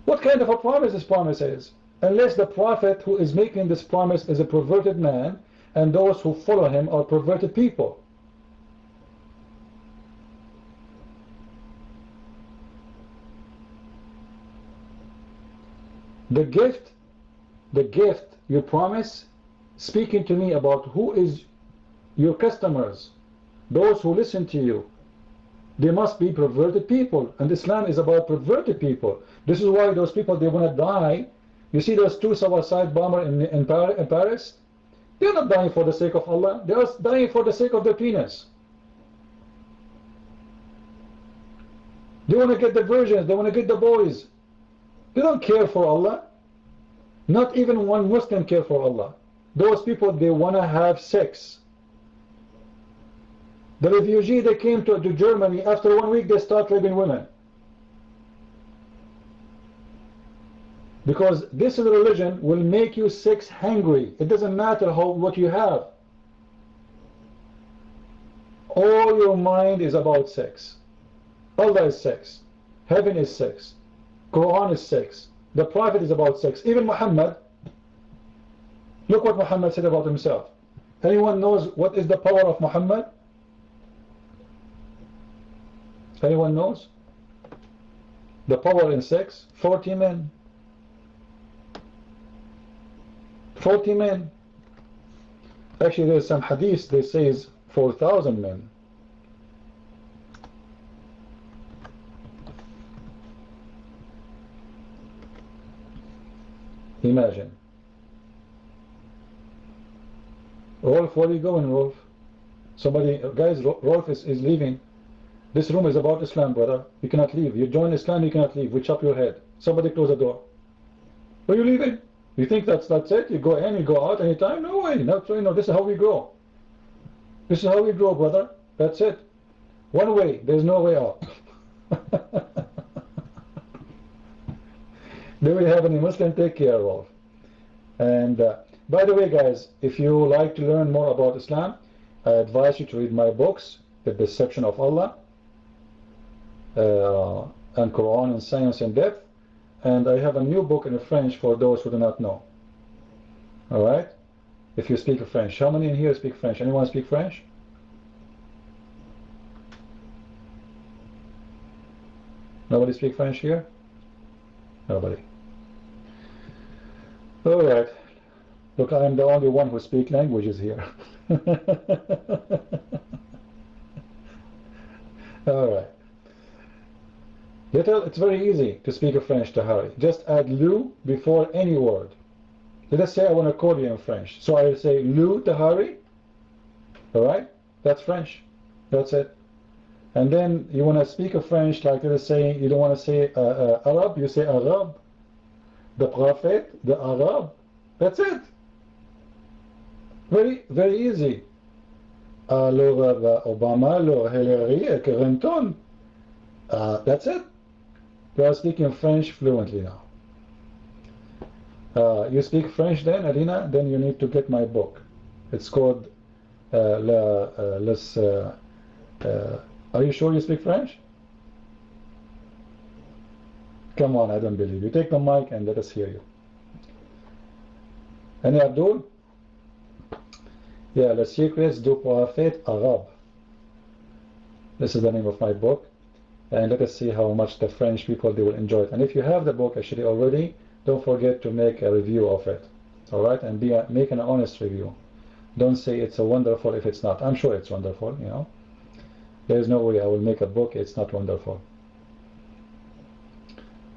What kind of a promise this promise is? Unless the prophet who is making this promise is a perverted man, and those who follow him are perverted people. The gift you promise, speaking to me about who is your customers, those who listen to you, they must be perverted people, and Islam is about perverted people. This is why those people, they want to die. You see those two suicide bombers in Paris? They're not dying for the sake of Allah, they are dying for the sake of their penis. They want to get the virgins, they want to get the boys. They don't care for Allah. Not even one Muslim care for Allah. Those people, they want to have sex. The refugee, they came to Germany, after 1 week they start raping women. Because this religion will make you sex hungry. It doesn't matter what you have. All your mind is about sex. Allah is sex. Heaven is sex. Quran is sex. The Prophet is about sex. Even Muhammad, look what Muhammad said about himself. Anyone knows what is the power of Muhammad? Anyone knows? The power in sex? 40 men. 40 men. Actually, there's some hadith that says 4,000 men. Imagine. Rolf, where are you going, Rolf? Somebody, guys, Rolf is leaving. This room is about Islam, brother. You cannot leave. You join Islam, you cannot leave. We chop your head. Somebody close the door. Where are you leaving? You think that's it? You go in, you go out anytime? No way. No, this is how we grow. This is how we grow, brother. That's it. One way. There's no way out. Do we have any Muslim? Take care of. And by the way, guys, if you like to learn more about Islam, I advise you to read my books, The Deception of Allah, and Quran and Science in Depth. And I have a new book in French for those who do not know. Alright? If you speak French. How many in here speak French? Anyone speak French? Nobody speak French here? Nobody. Alright. Look, I am the only one who speaks languages here. Alright. It's very easy to speak French to Harry. Just add "lu" before any word. Let us say I want to call you in French. So I will say "lu" to Harry. Alright? That's French. That's it. And then you want to speak a French, like let us say, you don't want to say Arab, you say Arab. The Prophet, the Arab. That's it. Very, very easy. Alors, Obama, alors Hillary, Clinton. That's it. You are speaking French fluently now. You speak French then, Alina? Then you need to get my book. It's called are you sure you speak French? Come on, I don't believe you. Take the mic and let us hear you. Any Abdul? Yeah, Les Secrets du Prophète Arabe. This is the name of my book. And let us see how much the French people, they will enjoy it. And if you have the book actually already, don't forget to make a review of it. Alright? And make an honest review. Don't say it's a wonderful if it's not. I'm sure it's wonderful, you know. There is no way I will make a book, it's not wonderful.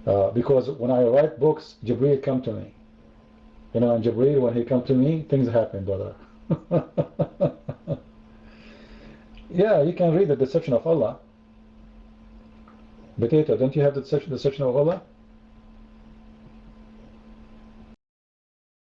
Because when I write books, Jibreel come to me. You know, and Jibreel, when he come to me, things happen, brother. Yeah, you can read The Deception of Allah. Potato, don't you have the section of Allah?